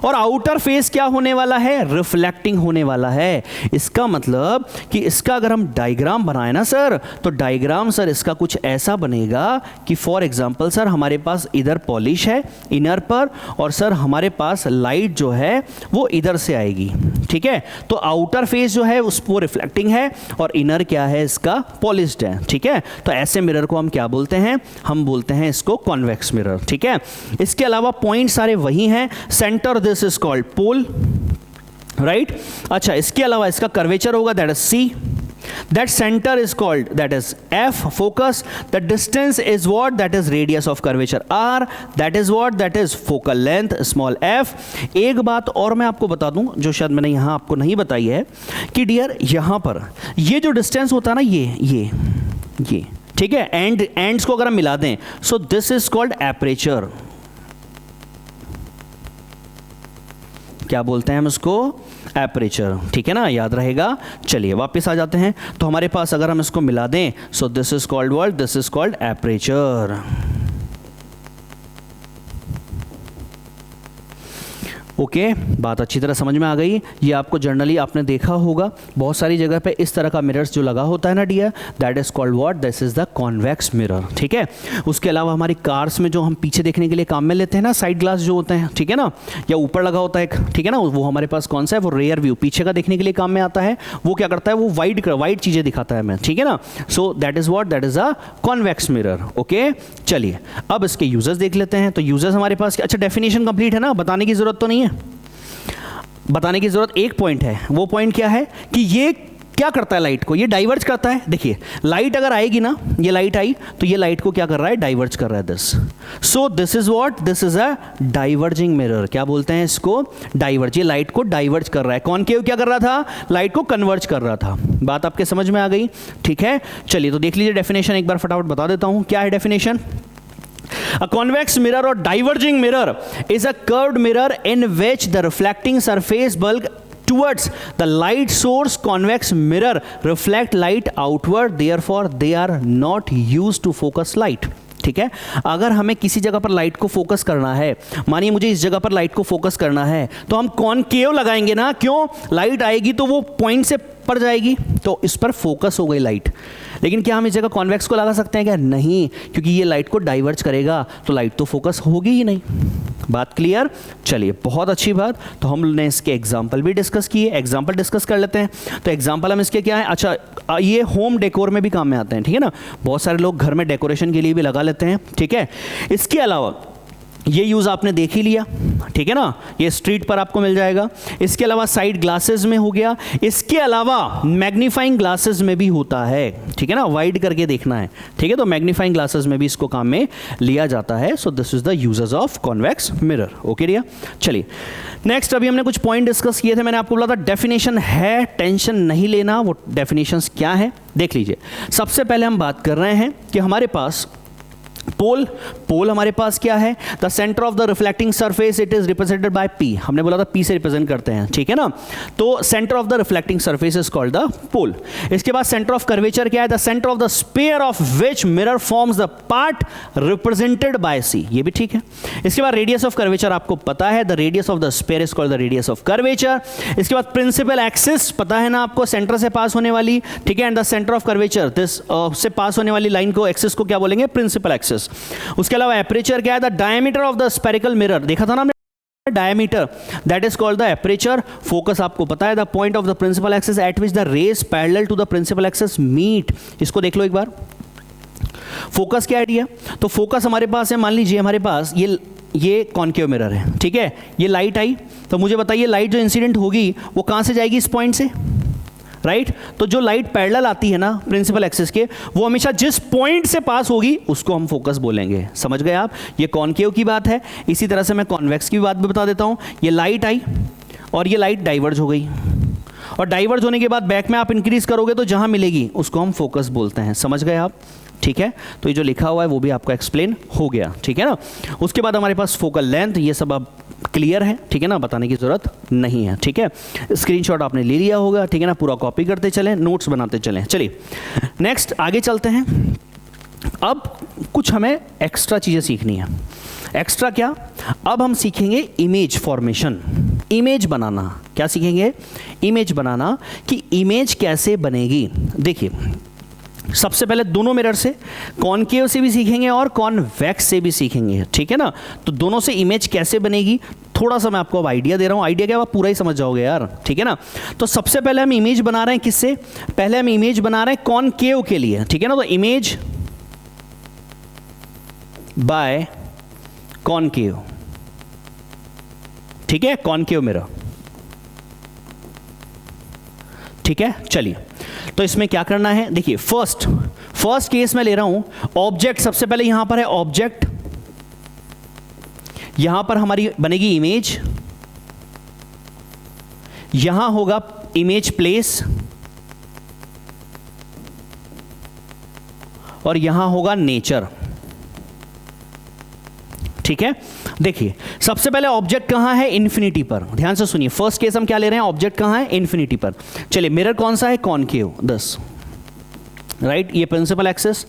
और आउटर फेस क्या होने वाला है? रिफ्लेक्टिंग होने वाला है। इसका मतलब कि इसका अगर हम डायग्राम बनाए ना सर, तो डायग्राम सर इसका कुछ ऐसा बनेगा कि फॉर एग्जांपल सर हमारे पास इधर पॉलिश है इनर पर, और सर हमारे पास लाइट जो है वो इधर से आएगी, ठीक है। तो आउटर फेस जो है उसको रिफ्लेक्टिंग है, और इनर क्या है? इसका पॉलिश्ड है, ठीक है। तो ऐसे मिरर को हम क्या बोलते हैं? हम बोलते हैं इसको कॉन्वेक्स मिरर, ठीक है। इसके अलावा पॉइंट सारे वही हैं। Centre, this is called pole, right. अच्छा, इसके अलावा इसका कर्वेचर होगा, that is C. That center is called, that is F, focus. The distance is what? That is radius of curvature R. That is what? That is focal length, small f. एक बात और मैं आपको बता दूं जो शायद मैंने यहाँ आपको नहीं बताई है, कि डियर यहाँ पर ये जो डिस्टेंस होता है ना, ये ठीक है, एंड्स को अगर हम मिला दें, सो दिस इज कॉल्ड एपरेचर। क्या बोलते हैं हम इसको? एपरेचर, ठीक है ना, याद रहेगा। चलिए वापस आ जाते हैं। तो हमारे पास अगर हम इसको मिला दें, सो this is called what? This is called aperture. Okay, बात अच्छी तरह समझ में आ गई। ये आपको जनरली आपने देखा होगा बहुत सारी जगह पे इस तरह का मिरर्स जो लगा होता है ना dear, that is called what? This is the convex mirror, ठीक है। उसके अलावा हमारी कार्स में जो हम पीछे देखने के लिए काम में लेते हैं ना, साइड ग्लास जो होते हैं, ठीक है ना, या ऊपर लगा होता है एक, ठीक है ना, वो हमारे पास कौन सा है? वो रेयर व्यू, पीछे का देखने के लिए काम में आता है। वो क्या करता है? वो वाइड चीजें दिखाता है हमें, ठीक है ना। So that is what? That is a convex mirror. Okay, चलिए अब इसके यूजर्स देख लेते हैं। तो यूजर्स हमारे पास, अच्छा डेफिनेशन कंप्लीट है ना, बताने की जरूरत तो नहीं है। बताने की जरूरत एक पॉइंट है, वो पॉइंट क्या है? कि ये क्या करता है लाइट को? ये डाइवर्ज करता है। देखिए लाइट अगर आएगी ना, ये लाइट आई तो ये लाइट को क्या कर रहा है? डाइवर्ज कर रहा है this. So this is what? This is a diverging mirror. क्या बोलते हैं इसको? डाइवर्ज। ये लाइट को डाइवर्ज कर रहा है। कॉनकेव क्या कर रहा था? लाइट को कन्वर्ज कर रहा था। बात आपके समझ में आ गई? ठीक है, चलिए तो देख लीजिए डेफिनेशन, एक बार फटाफट बता देता हूं क्या है definition. A convex mirror or diverging mirror is a curved mirror in which the reflecting surface bulk towards the light source. Convex mirror reflect light outward, therefore they are not used to focus light. ठीक है, अगर हमें किसी जगह पर light को focus करना है, मानिए मुझे इस जगह पर लाइट को फोकस करना है, तो हम कॉनकेव लगाएंगे ना। क्यों? लाइट आएगी तो वो पॉइंट से पर जाएगी, तो इस पर फोकस हो गई लाइट। लेकिन क्या हम इस जगह कॉन्वेक्स को लगा सकते हैं क्या? नहीं, क्योंकि ये लाइट को डाइवर्ज करेगा तो लाइट तो फोकस होगी ही नहीं। बात क्लियर? चलिए बहुत अच्छी बात। तो हमने इसके एग्जाम्पल भी डिस्कस किए, एग्जाम्पल डिस्कस कर लेते हैं। तो एग्जाम्पल हम इसके क्या है? अच्छा, ये होम डेकोर में भी काम में आते हैं, ठीक है ना। बहुत सारे लोग घर में डेकोरेशन के लिए भी लगा लेते हैं, ठीक है। इसके अलावा ये यूज़ आपने देख ही लिया, ठीक है ना, ये स्ट्रीट पर आपको मिल जाएगा। इसके अलावा साइड ग्लासेस में हो गया, इसके अलावा मैग्नीफाइंग ग्लासेस में भी होता है, ठीक है ना, वाइड करके देखना है, ठीक है। तो मैग्नीफाइंग ग्लासेस में भी इसको काम में लिया जाता है। So this is the uses of convex mirror. Okay Riya, चलिए नेक्स्ट। अभी हमने कुछ पॉइंट डिस्कस किए थे, मैंने आपको बोला था डेफिनेशन है, टेंशन नहीं लेना। वो डेफिनेशंस क्या है देख लीजिए। सबसे पहले हम बात कर रहे हैं कि हमारे पास पोल हमारे पास क्या है? The centre of the reflecting surface it is represented by P. हमने बोला था पी से रिप्रेजेंट करते हैं, ठीक है ना। तो centre of the reflecting surface is called the pole. इसके बाद सेंटर ऑफ कर्वेचर क्या है? The centre of the sphere of which mirror forms the part represented by C. ये भी ठीक है। इसके बाद रेडियस ऑफ कर्वेचर आपको पता है, the radius of the sphere is called the radius of curvature. इसके बाद प्रिंसिपल एक्सिस पता है ना आपको, सेंटर से पास होने वाली, ठीक है। And the centre of curvature this से पास होने वाली लाइन को, एक्सिस को क्या बोलेंगे? Principal axis. उसके अलावा एपरेचर क्या है? The diameter of the spherical mirror, देखा था ना हमने, diameter, that is called the aperture. Focus आपको पता है, the point of the principal axis at which the rays parallel to the principal axis meet. इसको देख लो एक बार। फोकस क्या आइडिया? तो फोकस हमारे पास है, मान लीजिए हमारे पास ये कॉनकेव मिरर है, ठीक है। ये लाइट आई तो मुझे बताइए लाइट जो इंसिडेंट होगी वो कहां से जाएगी? इस पॉइंट से, राइट। तो जो लाइट पैरेलल आती है ना प्रिंसिपल एक्सिस के, वो हमेशा जिस पॉइंट से पास होगी उसको हम फोकस बोलेंगे। समझ गए आप? ये कॉनकेव की बात है। इसी तरह से मैं कॉन्वेक्स की बात भी बता देता हूं। ये लाइट आई और ये लाइट डाइवर्ज हो गई, और डाइवर्ज होने के बाद बैक में आप इंक्रीज करोगे तो जहां मिलेगी उसको हम फोकस बोलते हैं। समझ गए आप? ठीक है, तो ये जो लिखा हुआ है वो भी आपका एक्सप्लेन हो गया, ठीक है ना। उसके बाद हमारे पास फोकल लेंथ, ये सब अब क्लियर है, ठीक है ना, बताने की जरूरत नहीं है, ठीक है। स्क्रीनशॉट आपने ले लिया होगा, ठीक है ना, पूरा कॉपी करते चलें, नोट्स बनाते चलें। चलिए नेक्स्ट आगे चलते हैं। अब कुछ हमें एक्स्ट्रा चीज़ें सीखनी है। एक्स्ट्रा क्या? अब हम सीखेंगे इमेज फॉर्मेशन, इमेज बनाना। क्या सीखेंगे? इमेज बनाना, कि इमेज कैसे बनेगी। देखिए सबसे पहले दोनों मिरर से, कॉनकेव से भी सीखेंगे और कॉन्वेक्स से भी सीखेंगे, ठीक है ना। तो दोनों से इमेज कैसे बनेगी, थोड़ा सा मैं आपको अब आइडिया दे रहा हूँ। आइडिया क्या, आप पूरा ही समझ जाओगे यार, ठीक है ना। तो सबसे पहले हम इमेज बना रहे हैं किससे? पहले हम इमेज बना रहे हैं कॉनकेव के लिए, ठीक है ना। तो इमेज बाय कॉनकेव, ठीक है, कॉनकेव मिरर, ठीक है। चलिए तो इसमें क्या करना है, देखिए फर्स्ट केस में ले रहा हूं ऑब्जेक्ट। सबसे पहले यहां पर है ऑब्जेक्ट, यहां पर हमारी बनेगी इमेज, यहां होगा इमेज प्लेस, और यहां होगा नेचर, ठीक है। देखिए सबसे पहले ऑब्जेक्ट कहां है? इन्फिनिटी पर। ध्यान से सुनिए, फर्स्ट केस हम क्या ले रहे हैं? ऑब्जेक्ट कहां है? इन्फिनिटी पर। चलिए मिरर कौन सा है? Concave, 10, right. ये प्रिंसिपल एक्सिस,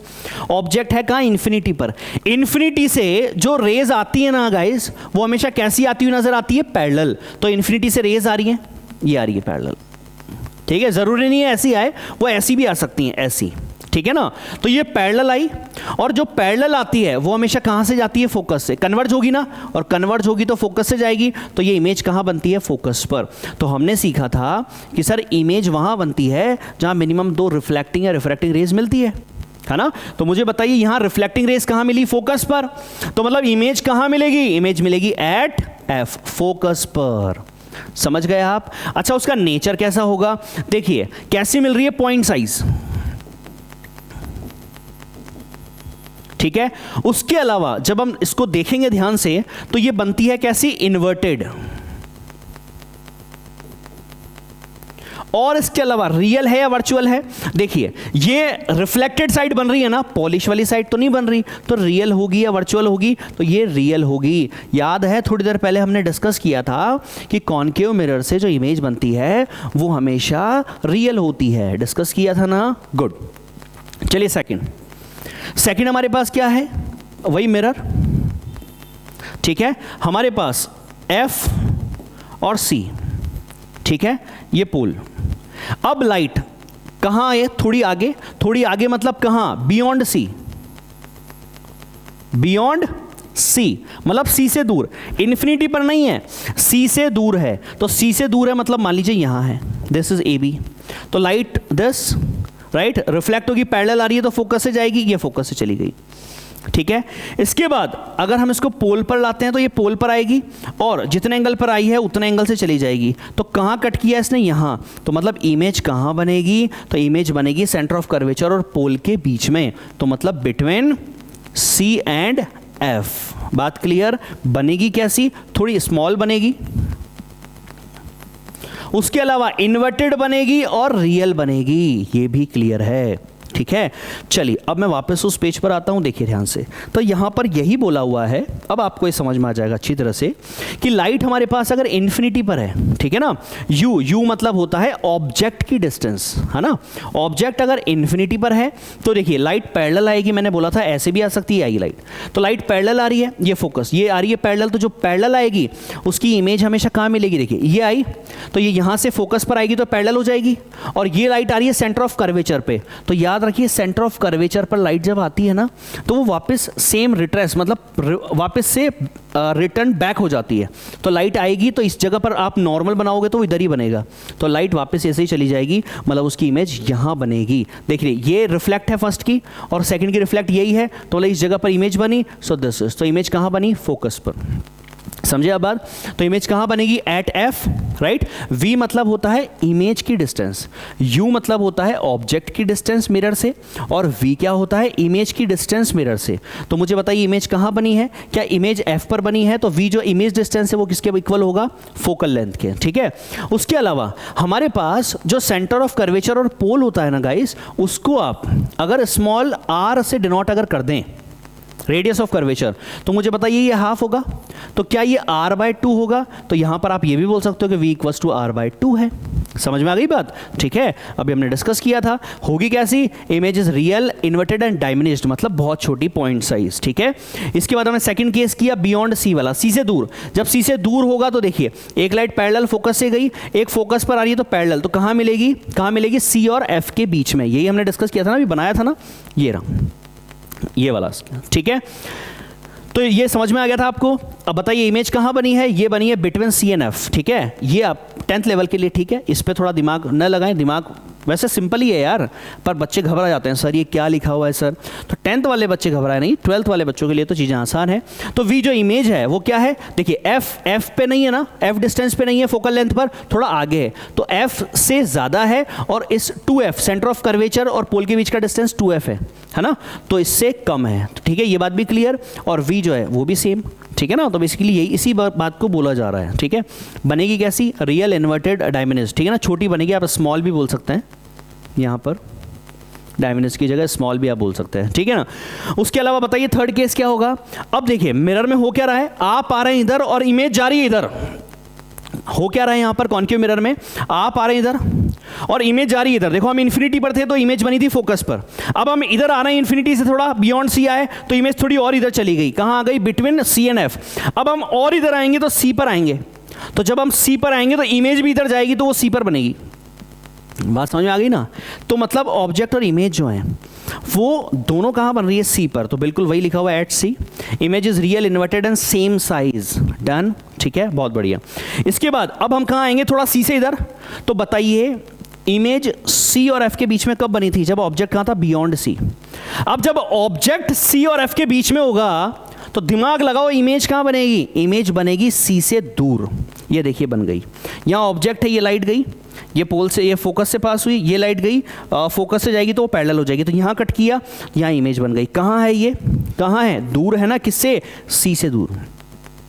ऑब्जेक्ट है कहां? इन्फिनिटी पर। इन्फिनिटी से जो रेज आती है ना गाइस, वो हमेशा कैसी आती हुई नजर आती है? पैरेलल। तो इन्फिनिटी से रेज आ रही है, ये आ रही है पैरेलल, ठीक है। जरूरी नहीं है ऐसी आए, वो ऐसी भी आ सकती हैं, ऐसी, ठीक है ना। तो ये पैरेलल आई, और जो पैरेलल आती है वो हमेशा कहां से जाती है? फोकस से। कन्वर्ज होगी ना, और कन्वर्ज होगी तो फोकस से जाएगी, तो ये इमेज कहां बनती है? फोकस पर। तो हमने सीखा था कि सर इमेज वहां बनती है जहां मिनिमम 2 रिफ्लेक्टिंग या रिफ्रैक्टिंग रेज मिलती है ना। तो मुझे बताइए यहां रिफ्लेक्टिंग रेज कहां मिली? फोकस पर। तो मतलब इमेज कहां मिलेगी? इमेज मिलेगी एट एफ, फोकस पर। समझ गए आप? अच्छा, उसका नेचर कैसा होगा? देखिए कैसी मिल रही है, पॉइंट साइज, ठीक है। उसके अलावा जब हम इसको देखेंगे ध्यान से तो ये बनती है कैसी, इन्वर्टेड। और इसके अलावा रियल है या वर्चुअल है? देखिए ये रिफ्लेक्टेड साइड बन रही है ना, पॉलिश वाली साइड तो नहीं बन रही, तो रियल होगी या वर्चुअल होगी? तो ये रियल होगी। याद है थोड़ी देर पहले हमने डिस्कस किया था कि कॉनकेव मिरर से जो इमेज बनती है वो हमेशा रियल होती है, डिस्कस किया था ना। गुड। चलिए सेकंड हमारे पास क्या है, वही मिरर, ठीक है। हमारे पास F और C, ठीक है, ये पोल। अब लाइट कहां है, थोड़ी आगे मतलब कहां, बियॉन्ड सी, मतलब C से दूर, इन्फिनिटी पर नहीं है, C से दूर है। तो C से दूर है मतलब मान लीजिए यहां है, दिस इज AB। तो लाइट दिस राइट रिफ्लेक्ट होगी, पैरेलल आ रही है तो फोकस से जाएगी, ये फोकस से चली गई, ठीक है। इसके बाद अगर हम इसको पोल पर लाते हैं तो ये पोल पर आएगी और जितने एंगल पर आई है उतने एंगल से चली जाएगी। तो कहाँ कट किया इसने, यहाँ। तो मतलब इमेज कहाँ बनेगी, तो इमेज बनेगी सेंटर ऑफ कर्वेचर और पोल के बीच में, तो मतलब बिटवीन C एंड F। बात क्लियर? बनेगी कैसी, थोड़ी स्मॉल बनेगी, उसके अलावा इन्वर्टेड बनेगी और रियल बनेगी, ये भी क्लियर है, ठीक है। चलिए अब मैं वापस उस पेज पर आता हूं, देखिए ध्यान से। तो यहां पर यही बोला हुआ है, अब आपको ये समझ में आ जाएगा अच्छी तरह से कि लाइट हमारे पास अगर इन्फिनिटी पर है, ठीक है ना, यू मतलब होता है ऑब्जेक्ट की डिस्टेंस, है ना। ऑब्जेक्ट अगर इन्फिनिटी पर है तो देखिए लाइट पैरेलल आएगी, मैंने बोला था ऐसे भी आ सकती है, आएगी लाइट। तो लाइट पैरेलल आ रही है, ये फोकस, ये आ रही है पैरेलल, तो जो पैरेलल आएगी उसकी इमेज हमेशा कहाँ मिलेगी, देखिए ये आई तो ये यहां से फोकस पर आएगी तो पैरेलल हो जाएगी, और ये लाइट आ रही है सेंटर ऑफ कर्वेचर पे। तो याद रखिए सेंटर ऑफ कर्वेचर पर लाइट जब आती है ना तो वो वापस सेम रिट्रेस मतलब वापस से रिटर्न बैक हो जाती है। तो लाइट आएगी तो इस जगह पर आप नॉर्मल बनाओगे तो वो इधर ही बनेगा, तो लाइट वापस ऐसे ही चली जाएगी, मतलब उसकी इमेज यहाँ बनेगी। देखिए ये रिफ्लेक्ट है फर्स्ट की और सेकंड की रिफ्लेक्ट यही है, तो इस जगह पर इमेज बनी, सो दिस इज, तो इमेज कहाँ बनी, फोकस पर। समझे अब बात? तो इमेज कहां बनेगी, एट F, राइट। V मतलब होता है इमेज की डिस्टेंस, U मतलब होता है ऑब्जेक्ट की डिस्टेंस मिरर से, और V क्या होता है, इमेज की डिस्टेंस मिरर से। तो मुझे बताइए इमेज कहां बनी है, क्या इमेज F पर बनी है, तो V जो इमेज डिस्टेंस है वो किसके इक्वल होगा, फोकल लेंथ के, ठीक है। उसके अलावा हमारे पास जो सेंटर ऑफ कर्वेचर और पोल होता है ना गाइस, उसको आप अगर स्मॉल r से डिनोट अगर कर दें, रेडियस ऑफ कर्वेचर, तो मुझे बताइए ये हाफ होगा, तो क्या ये r/2 होगा? तो यहां पर आप ये भी बोल सकते हो कि v इक्वल्स टू r/2 है। समझ में आ गई बात, ठीक है। अभी हमने डिस्कस किया था, होगी कैसी, image is real, inverted and diminished, मतलब बहुत छोटी पॉइंट साइज, ठीक है। इसके बाद हमने सेकंड केस किया बियॉन्ड C वाला, C से दूर। जब C से दूर होगा तो देखिए एक लाइट पैरेलल फोकस से गई, एक फोकस पर आ रही है तो पैरेलल, तो कहां मिलेगी, C और F के बीच में, यही हमने डिस्कस किया था ना, अभी बनाया था ना, ये रहा, ये वाला, ठीक है। तो ये समझ में आ गया था आपको। अब बताइए इमेज कहां बनी है, ये बनी है बिटवीन C एंड F, ठीक है। ये आप 10th लेवल के लिए, ठीक है, इस पे थोड़ा दिमाग न लगाएं, दिमाग वैसे सिंपल ही है यार, पर बच्चे घबरा जाते हैं, सर ये क्या लिखा हुआ है सर। तो 10th वाले बच्चे घबराए नहीं, 12th वाले बच्चों के लिए तो चीज़ें आसान है। तो V जो इमेज है वो क्या है, देखिए F पे नहीं है ना, F डिस्टेंस पे नहीं है, फोकल लेंथ पर थोड़ा आगे है, तो F से ज़्यादा है, और इस 2F सेंटर ऑफ कर्वेचर और पोल के बीच का डिस्टेंस 2F है ना, तो इससे कम है, तो ठीक है, ये बात भी क्लियर। और V जो है वो भी सेम, ठीक है ना। तो बेसिकली यही इसी बात को बोला जा रहा है, ठीक है। बनेगी कैसी, रियल, इन्वर्टेड, डायमिनिश्ड, ठीक है ना, छोटी बनेगी, आप स्मॉल भी बोल सकते हैं, यहाँ पर डायमिनिश्ड की जगह स्मॉल भी आप बोल सकते हैं, ठीक है ना। उसके अलावा बताइए थर्ड केस क्या होगा। अब देखिए मिरर में हो क्या रहा है, आप आ रहे हैं इधर और इमेज जा रही है इधर, हो क्या रहा है यहाँ पर कॉन्केव मिरर में, आप आ रहे हैं इधर और इमेज जा रही है इधर। देखो हम इन्फिनिटी पर थे तो इमेज बनी थी फोकस पर, अब हम इधर आ रहे हैं इन्फिनिटी से थोड़ा बियॉन्ड C आए तो इमेज थोड़ी और इधर चली गई, कहाँ आ गई, बिटवीन C एंड F। अब हम और इधर आएंगे तो C पर आएंगे, तो जब हम C पर आएंगे तो इमेज भी इधर जाएगी तो वो C पर बनेगी। बात समझ में आ गई ना। तो मतलब ऑब्जेक्ट और इमेज जो है वो दोनों कहाँ बन रही है, C पर, तो बिल्कुल वही लिखा हुआ है at C। Image is real, inverted and same size, done, ठीक है, बहुत बढ़िया। इसके बाद अब हम कहाँ आएंगे, थोड़ा C से इधर, तो बताइए इमेज C और F के बीच में कब बनी थी, जब ऑब्जेक्ट कहाँ था, बियॉन्ड C। अब जब ऑब्जेक्ट C और F के बीच में होगा तो दिमाग लगाओ, इमेज कहाँ बनेगी? इमेज बनेगी सी से दूर। ये देखिए बन गई। यहाँ ऑब्जेक्ट है, ये लाइट गई, ये पोल से, ये फोकस से पास हुई, ये लाइट गई, फोकस से जाएगी तो वो पैरेलल हो जाएगी, तो यहाँ कट किया, यहाँ इमेज बन गई। कहाँ है ये? कहाँ है? दूर है ना, किससे? सी से दूर।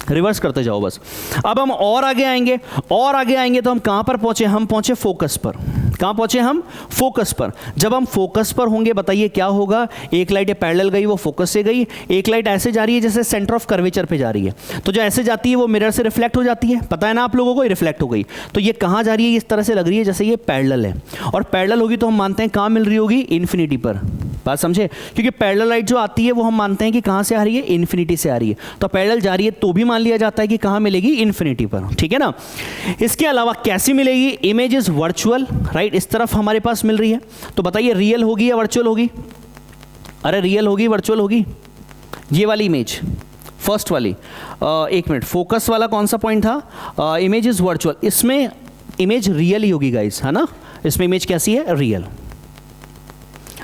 रिवर्स करते जाओ बस। अब हम और आगे आएंगे, और आगे आएंगे तो हम कहाँ पर पहुंचे? हम पहुंचे फोकस पर। कहाँ पहुंचे हम? फोकस पर। जब हम फोकस पर होंगे बताइए क्या होगा? एक लाइट पैरेलल गई, वो फोकस से गई, एक लाइट ऐसे जा रही है जैसे सेंटर ऑफ कर्वेचर पे जा रही है, तो जो ऐसे जाती है वो मिरर से रिफ्लेक्ट हो जाती है, पता है ना आप लोगों को, रिफ्लेक्ट हो गई। तो ये कहाँ जा रही है? इस तरह से लग रही है जैसे ये पैरेलल है, और पैरेलल होगी तो हम मानते हैं कहाँ मिल रही होगी? इन्फिनिटी पर। बात समझे? क्योंकि पैरेलल लाइट जो आती है वो हम मानते हैं कि कहाँ से आ रही है? इन्फिनिटी से आ रही है। तो पैरेलल जा रही है तो भी मान लिया जाता है कि कहाँ मिलेगी? इन्फिनिटी पर, ठीक है ना। इसके अलावा कैसी मिलेगी? Image is virtual, right? इस तरफ हमारे पास मिल रही है, तो बताइए रियल होगी या वर्चुअल होगी? अरे रियल होगी, वर्चुअल होगी? ये वाली इमेज फर्स्ट वाली, एक मिनट, फोकस वाला कौन सा पॉइंट था? इमेज इज वर्चुअल, इसमें इमेज रियल ही होगी गाइस, है ना। इसमें इमेज कैसी है? Real,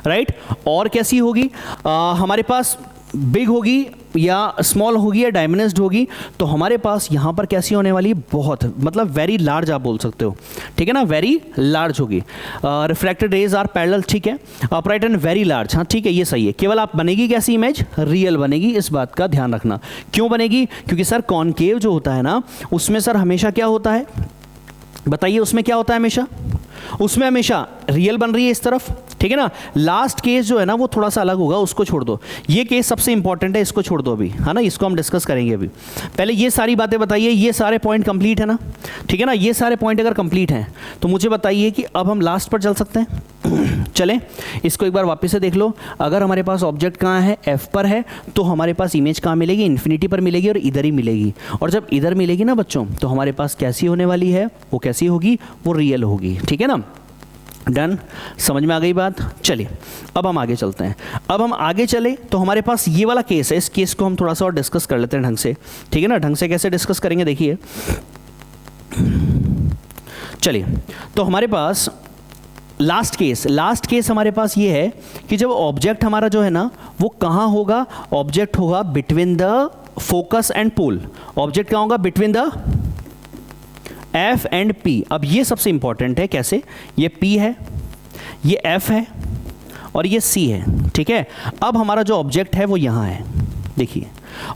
right. और कैसी होगी? हमारे पास बिग होगी या स्मॉल होगी या डायमेंशन्ड होगी, तो हमारे पास यहाँ पर कैसी होने वाली? बहुत, मतलब वेरी लार्ज आप बोल सकते हो, ठीक है ना, वेरी लार्ज होगी। रिफ्लेक्टेड रेज आर पैरेलल, ठीक है, अपराइट एंड वेरी लार्ज, हाँ ठीक है, ये सही है। केवल आप बनेगी कैसी इमेज? रियल बनेगी, इस बात का ध्यान रखना। क्यों बनेगी? क्योंकि सर कॉनकेव जो होता है ना, उसमें सर हमेशा क्या होता है बताइए? उसमें क्या होता है हमेशा? उसमें हमेशा रियल बन रही है इस तरफ, ठीक है ना। लास्ट केस जो है ना वो थोड़ा सा अलग होगा, उसको छोड़ दो। ये केस सबसे इंपॉर्टेंट है, इसको छोड़ दो अभी, है ना, इसको हम डिस्कस करेंगे अभी। पहले ये सारी बातें बताइए, ये सारे पॉइंट कंप्लीट है ना, ठीक है ना। ये सारे पॉइंट अगर कंप्लीट हैं तो मुझे बताइए कि अब हम लास्ट पर चल सकते हैं। चलें, इसको एक बार वापस से देख लो। अगर हमारे पास ऑब्जेक्ट कहाँ है? एफ पर है, तो हमारे पास इमेज कहाँ मिलेगी? इन्फिनिटी पर मिलेगी, और इधर ही मिलेगी। और जब इधर मिलेगी ना बच्चों, तो हमारे पास कैसी होने वाली है? वो कैसी होगी? वो रियल होगी, ठीक है ना। डन, समझ में आ गई बात? चलिए अब हम आगे चलते हैं। अब हम आगे चले तो हमारे पास ये वाला केस है, इस केस को हम थोड़ा सा और डिस्कस कर लेते हैं ढंग से, ठीक है ना। ढंग से कैसे डिस्कस करेंगे देखिए। चलिए, तो हमारे पास लास्ट केस हमारे पास ये है कि जब ऑब्जेक्ट हमारा जो है ना वो कहाँ होगा? ऑब्जेक्ट होगा between the focus and pole. Object कहाँ होगा? Between the F and P. अब ये सबसे इंपॉर्टेंट है, कैसे? ये पी है, ये एफ है, और ये सी है, ठीक है। अब हमारा जो ऑब्जेक्ट है वो यहाँ है, देखिए,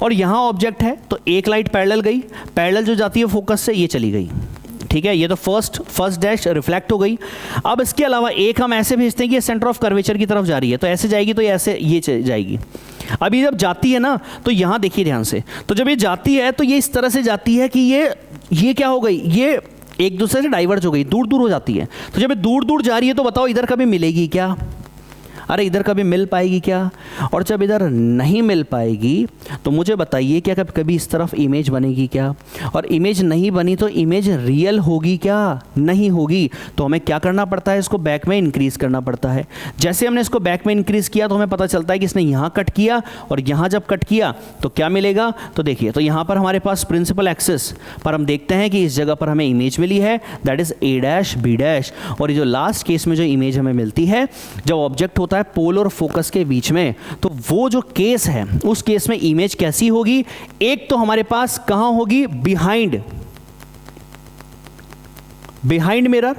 और यहाँ ऑब्जेक्ट है, तो एक लाइट पैरेलल गई, पैरेलल जो जाती है फोकस से, ये चली गई, ठीक है। ये तो फर्स्ट डैश रिफ्लेक्ट हो गई। अब इसके अलावा एक हम ऐसे भेजते हैं कि ये सेंटर ऑफ कर्वेचर की तरफ जा रही है, तो ऐसे जाएगी, तो ये ऐसे ये जाएगी। अभी जब जाती है ना, तो यहाँ देखिए ध्यान से, तो जब ये जाती है तो ये इस तरह से जाती है कि ये क्या हो गई? ये एक दूसरे से डाइवर्ज हो गई, दूर दूर हो जाती है। तो जब ये दूर दूर जा रही है तो बताओ इधर कभी मिलेगी क्या? अरे इधर कभी मिल पाएगी क्या? और जब इधर नहीं मिल पाएगी तो मुझे बताइए क्या कभी इस तरफ इमेज बनेगी क्या? और इमेज नहीं बनी तो इमेज रियल होगी क्या? नहीं होगी। तो हमें क्या करना पड़ता है? इसको बैक में इंक्रीज करना पड़ता है। जैसे हमने इसको बैक में इंक्रीज किया तो हमें पता चलता है कि इसने यहाँ कट किया, और यहाँ जब कट किया तो क्या मिलेगा? तो देखिए, तो यहाँ पर हमारे पास प्रिंसिपल एक्सिस पर हम देखते हैं कि इस जगह पर हमें इमेज मिली है, that is A dash B dash. और ये जो लास्ट केस में जो इमेज हमें मिलती है, जब ऑब्जेक्ट होता है पोल और फोकस के बीच में, तो वो जो केस है उस केस में इमेज कैसी होगी? एक तो हमारे पास कहां होगी? Behind mirror.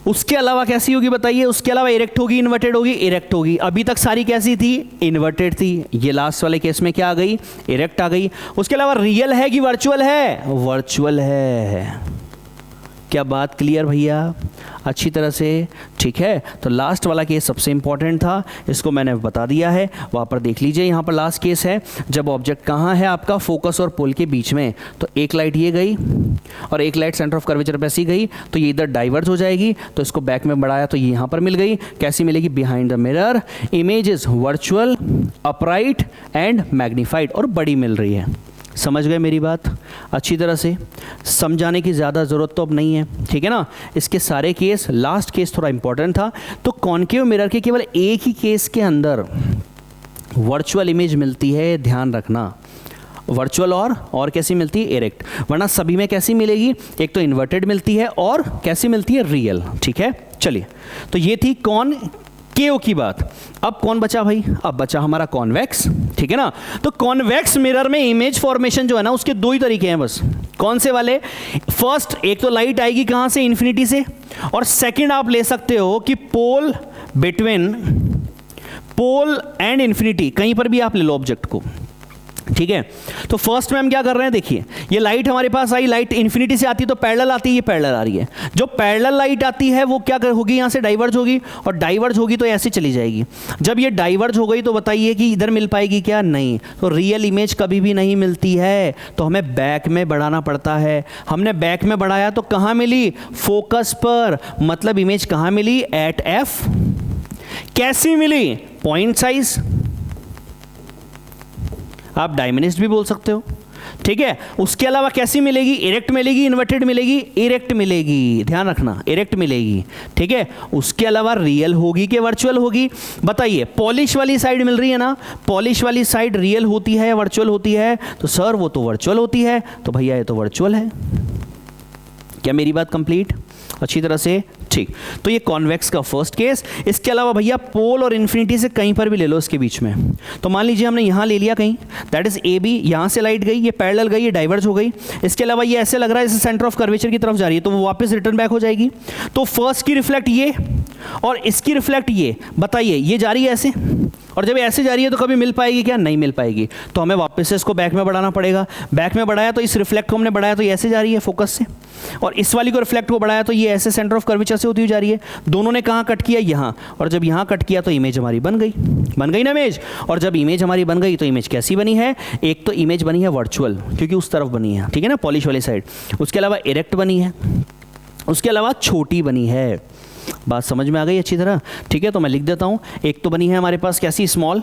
उसके अलावा कैसी होगी बताइए? उसके अलावा इरेक्ट होगी, इन्वर्टेड होगी? इरेक्ट होगी। अभी तक सारी कैसी थी? इन्वर्टेड थी। ये लास्ट वाले केस में क्या आ गई? इरेक्ट आ गई। उसके अलावा रियल है कि वर्चुअल है? वर्चुअल है। क्या बात क्लियर भैया? अच्छी तरह से, ठीक है। तो लास्ट वाला केस सबसे इंपॉर्टेंट था, इसको मैंने बता दिया है, वहाँ पर देख लीजिए। यहाँ पर लास्ट केस है जब ऑब्जेक्ट कहाँ है आपका? फोकस और पोल के बीच में। तो एक लाइट ये गई और एक लाइट सेंटर ऑफ कर्वेचर पे ऐसी गई, तो ये इधर डाइवर्ज हो जाएगी, तो इसको बैक में बढ़ाया तो ये यहाँ पर मिल गई। कैसी मिलेगी? Behind the mirror. Image is virtual, upright and magnified, और बड़ी मिल रही है। समझ गए मेरी बात? अच्छी तरह से समझाने की ज़्यादा ज़रूरत तो अब नहीं है, ठीक है ना। इसके सारे केस, लास्ट केस थोड़ा इंपॉर्टेंट था। तो कॉनकेव मिरर के केवल एक ही केस के अंदर वर्चुअल इमेज मिलती है, ध्यान रखना। वर्चुअल और कैसी मिलती है? इरेक्ट। वरना सभी में कैसी मिलेगी? एक तो इन्वर्टेड मिलती है और कैसी मिलती है? रियल, ठीक है। चलिए, तो ये थी केओ की बात। अब कौन बचा भाई? अब बचा हमारा कॉन्वेक्स, ठीक है ना। तो कॉन्वेक्स मिरर में इमेज फॉर्मेशन जो है ना, उसके दो ही तरीके हैं बस। कौन से वाले? फर्स्ट, एक तो लाइट आएगी कहां से? इन्फिनिटी से। और सेकंड आप ले सकते हो कि पोल बिटवीन पोल एंड इन्फिनिटी, कहीं पर भी आप ले लो ऑब्जेक्ट को, ठीक है। तो फर्स्ट में हम क्या कर रहे हैं, देखिए ये लाइट हमारे पास आई, लाइट इन्फिनिटी से आती है तो पैरेलल आती है, ये पैरेलल आ रही है। जो पैरेलल लाइट आती है वो क्या होगी, यहां से डाइवर्ज होगी, और डाइवर्ज होगी तो ऐसे चली जाएगी। जब ये डाइवर्ज हो गई तो बताइए कि इधर मिल पाएगी क्या? नहीं। तो रियल इमेज कभी भी नहीं मिलती है, तो हमें बैक में बढ़ाना पड़ता है। हमने बैक में बढ़ाया तो कहां मिली? फोकस पर। मतलब इमेज कहां मिली? Eight F. कैसी मिली? Point size. आप डायमिनिस्ट भी बोल सकते हो, ठीक है। उसके अलावा कैसी मिलेगी? इरेक्ट मिलेगी, इन्वर्टेड मिलेगी, इरेक्ट मिलेगी, ध्यान रखना इरेक्ट मिलेगी, ठीक है। उसके अलावा रियल होगी कि वर्चुअल होगी? बताइए, पॉलिश वाली साइड मिल रही है ना, पॉलिश वाली साइड रियल होती है या वर्चुअल होती है? तो सर वो तो वर्चुअल होती है, तो भैया ये तो वर्चुअल है। क्या मेरी बात कंप्लीट अच्छी तरह से? ठीक। तो ये कॉन्वेक्स का फर्स्ट केस। इसके अलावा भैया पोल और इन्फिनिटी से कहीं पर भी ले लो इसके बीच में। तो मान लीजिए हमने यहाँ ले लिया कहीं, दैट इज ए बी, यहाँ से लाइट गई, ये पैरेलल गई, ये डाइवर्ज हो गई। इसके अलावा ये ऐसे लग रहा है जैसे सेंटर ऑफ कर्वेचर की तरफ जा रही है, तो वो वापस रिटर्न बैक हो जाएगी। तो फर्स्ट की रिफ्लेक्ट ये और इसकी रिफ्लेक्ट ये। बताइए ये जा रही है ऐसे, और जब ऐसे जा रही है तो कभी मिल पाएगी क्या? नहीं मिल पाएगी। तो हमें वापस से इसको बैक में बढ़ाना पड़ेगा। बैक में बढ़ाया तो इस रिफ्लेक्ट को हमने बढ़ाया तो ये ऐसे जा रही है फोकस से, और इस वाली को रिफ्लेक्ट को बढ़ाया तो ये ऐसे सेंटर ऑफ कर्वेचर से होती हुई जा रही है। दोनों ने कहाँ कट किया? यहाँ। और जब यहाँ कट किया तो इमेज हमारी बन गई ना इमेज। और जब इमेज हमारी बन गई तो इमेज कैसी बनी है? एक तो इमेज बनी है वर्चुअल, क्योंकि उस तरफ बनी है, ठीक है ना, पॉलिश वाली साइड। उसके अलावा इरेक्ट बनी है, उसके अलावा छोटी बनी है। बात समझ में आ गई अच्छी तरह? ठीक है, तो मैं लिख देता हूँ। एक तो बनी है हमारे पास कैसी? स्मॉल।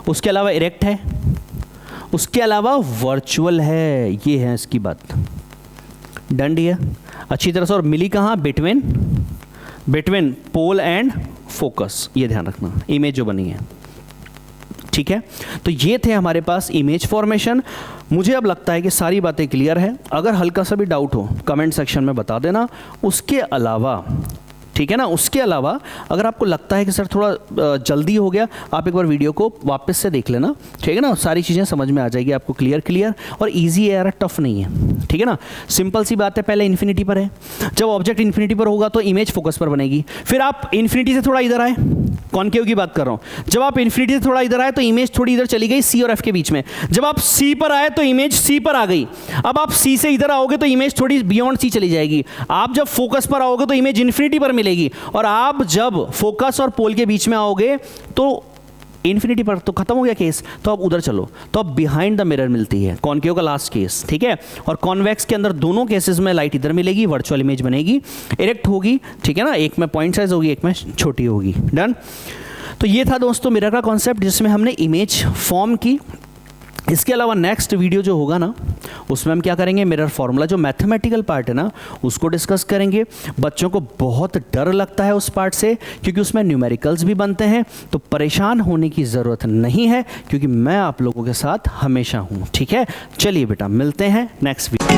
उसके अलावा इरेक्ट है, उसके अलावा वर्चुअल है। ये है इसकी बात। डन है अच्छी तरह से। और मिली कहाँ? बिटवीन पोल एंड फोकस, ये ध्यान रखना, इमेज जो बनी है, ठीक है। तो ये थे हमारे पास इमेज फॉर्मेशन। मुझे अब लगता है कि सारी बातें क्लियर है। अगर हल्का सा भी डाउट हो कमेंट सेक्शन में बता देना। उसके अलावा, ठीक है ना, उसके अलावा अगर आपको लगता है कि सर थोड़ा जल्दी हो गया, आप एक बार वीडियो को वापस से देख लेना, ठीक है ना, सारी चीज़ें समझ में आ जाएगी आपको क्लियर। और इजी है यार, टफ नहीं है, ठीक है ना। सिंपल सी बात है, पहले इन्फिनिटी पर है। जब ऑब्जेक्ट इन्फिनिटी पर होगा तो इमेज फोकस पर बनेगी। फिर आप इन्फिनिटी से थोड़ा इधर आए, कॉनकेव की बात कर रहा हूँ। जब आप इन्फिनिटी से थोड़ा इधर आए तो इमेज थोड़ी इधर चली गई, सी और एफ के बीच में। जब आप सी पर आए तो इमेज सी पर आ गई। अब आप सी से इधर आओगे तो इमेज थोड़ी बियॉन्ड सी चली जाएगी। आप जब फोकस पर आओगे तो इमेज इन्फिनिटी पर मिलेगी। और आप जब फोकस और पोल के बीच में आओगे तो इन्फिनिटी पर, तो खत्म हो गया केस। तो अब उधर चलो, तो अब बिहाइंड द मिरर मिलती है, कॉनकेव का लास्ट केस, ठीक है। और कॉन्वेक्स के अंदर दोनों केसेस में लाइट इधर मिलेगी, वर्चुअल इमेज बनेगी, इरेक्ट होगी, ठीक है ना, एक में पॉइंट साइज होगी, एक में छोटी होगी। डन। तो ये था दोस्तों मिरर का कॉन्सेप्ट, जिसमें हमने इमेज फॉर्म की। इसके अलावा नेक्स्ट वीडियो जो होगा ना, उसमें हम क्या करेंगे, मिरर फॉर्मूला जो मैथमेटिकल पार्ट है ना, उसको डिस्कस करेंगे। बच्चों को बहुत डर लगता है उस पार्ट से, क्योंकि उसमें न्यूमेरिकल्स भी बनते हैं। तो परेशान होने की ज़रूरत नहीं है, क्योंकि मैं आप लोगों के साथ हमेशा हूँ, ठीक है। चलिए बेटा, मिलते हैं नेक्स्ट वीडियो।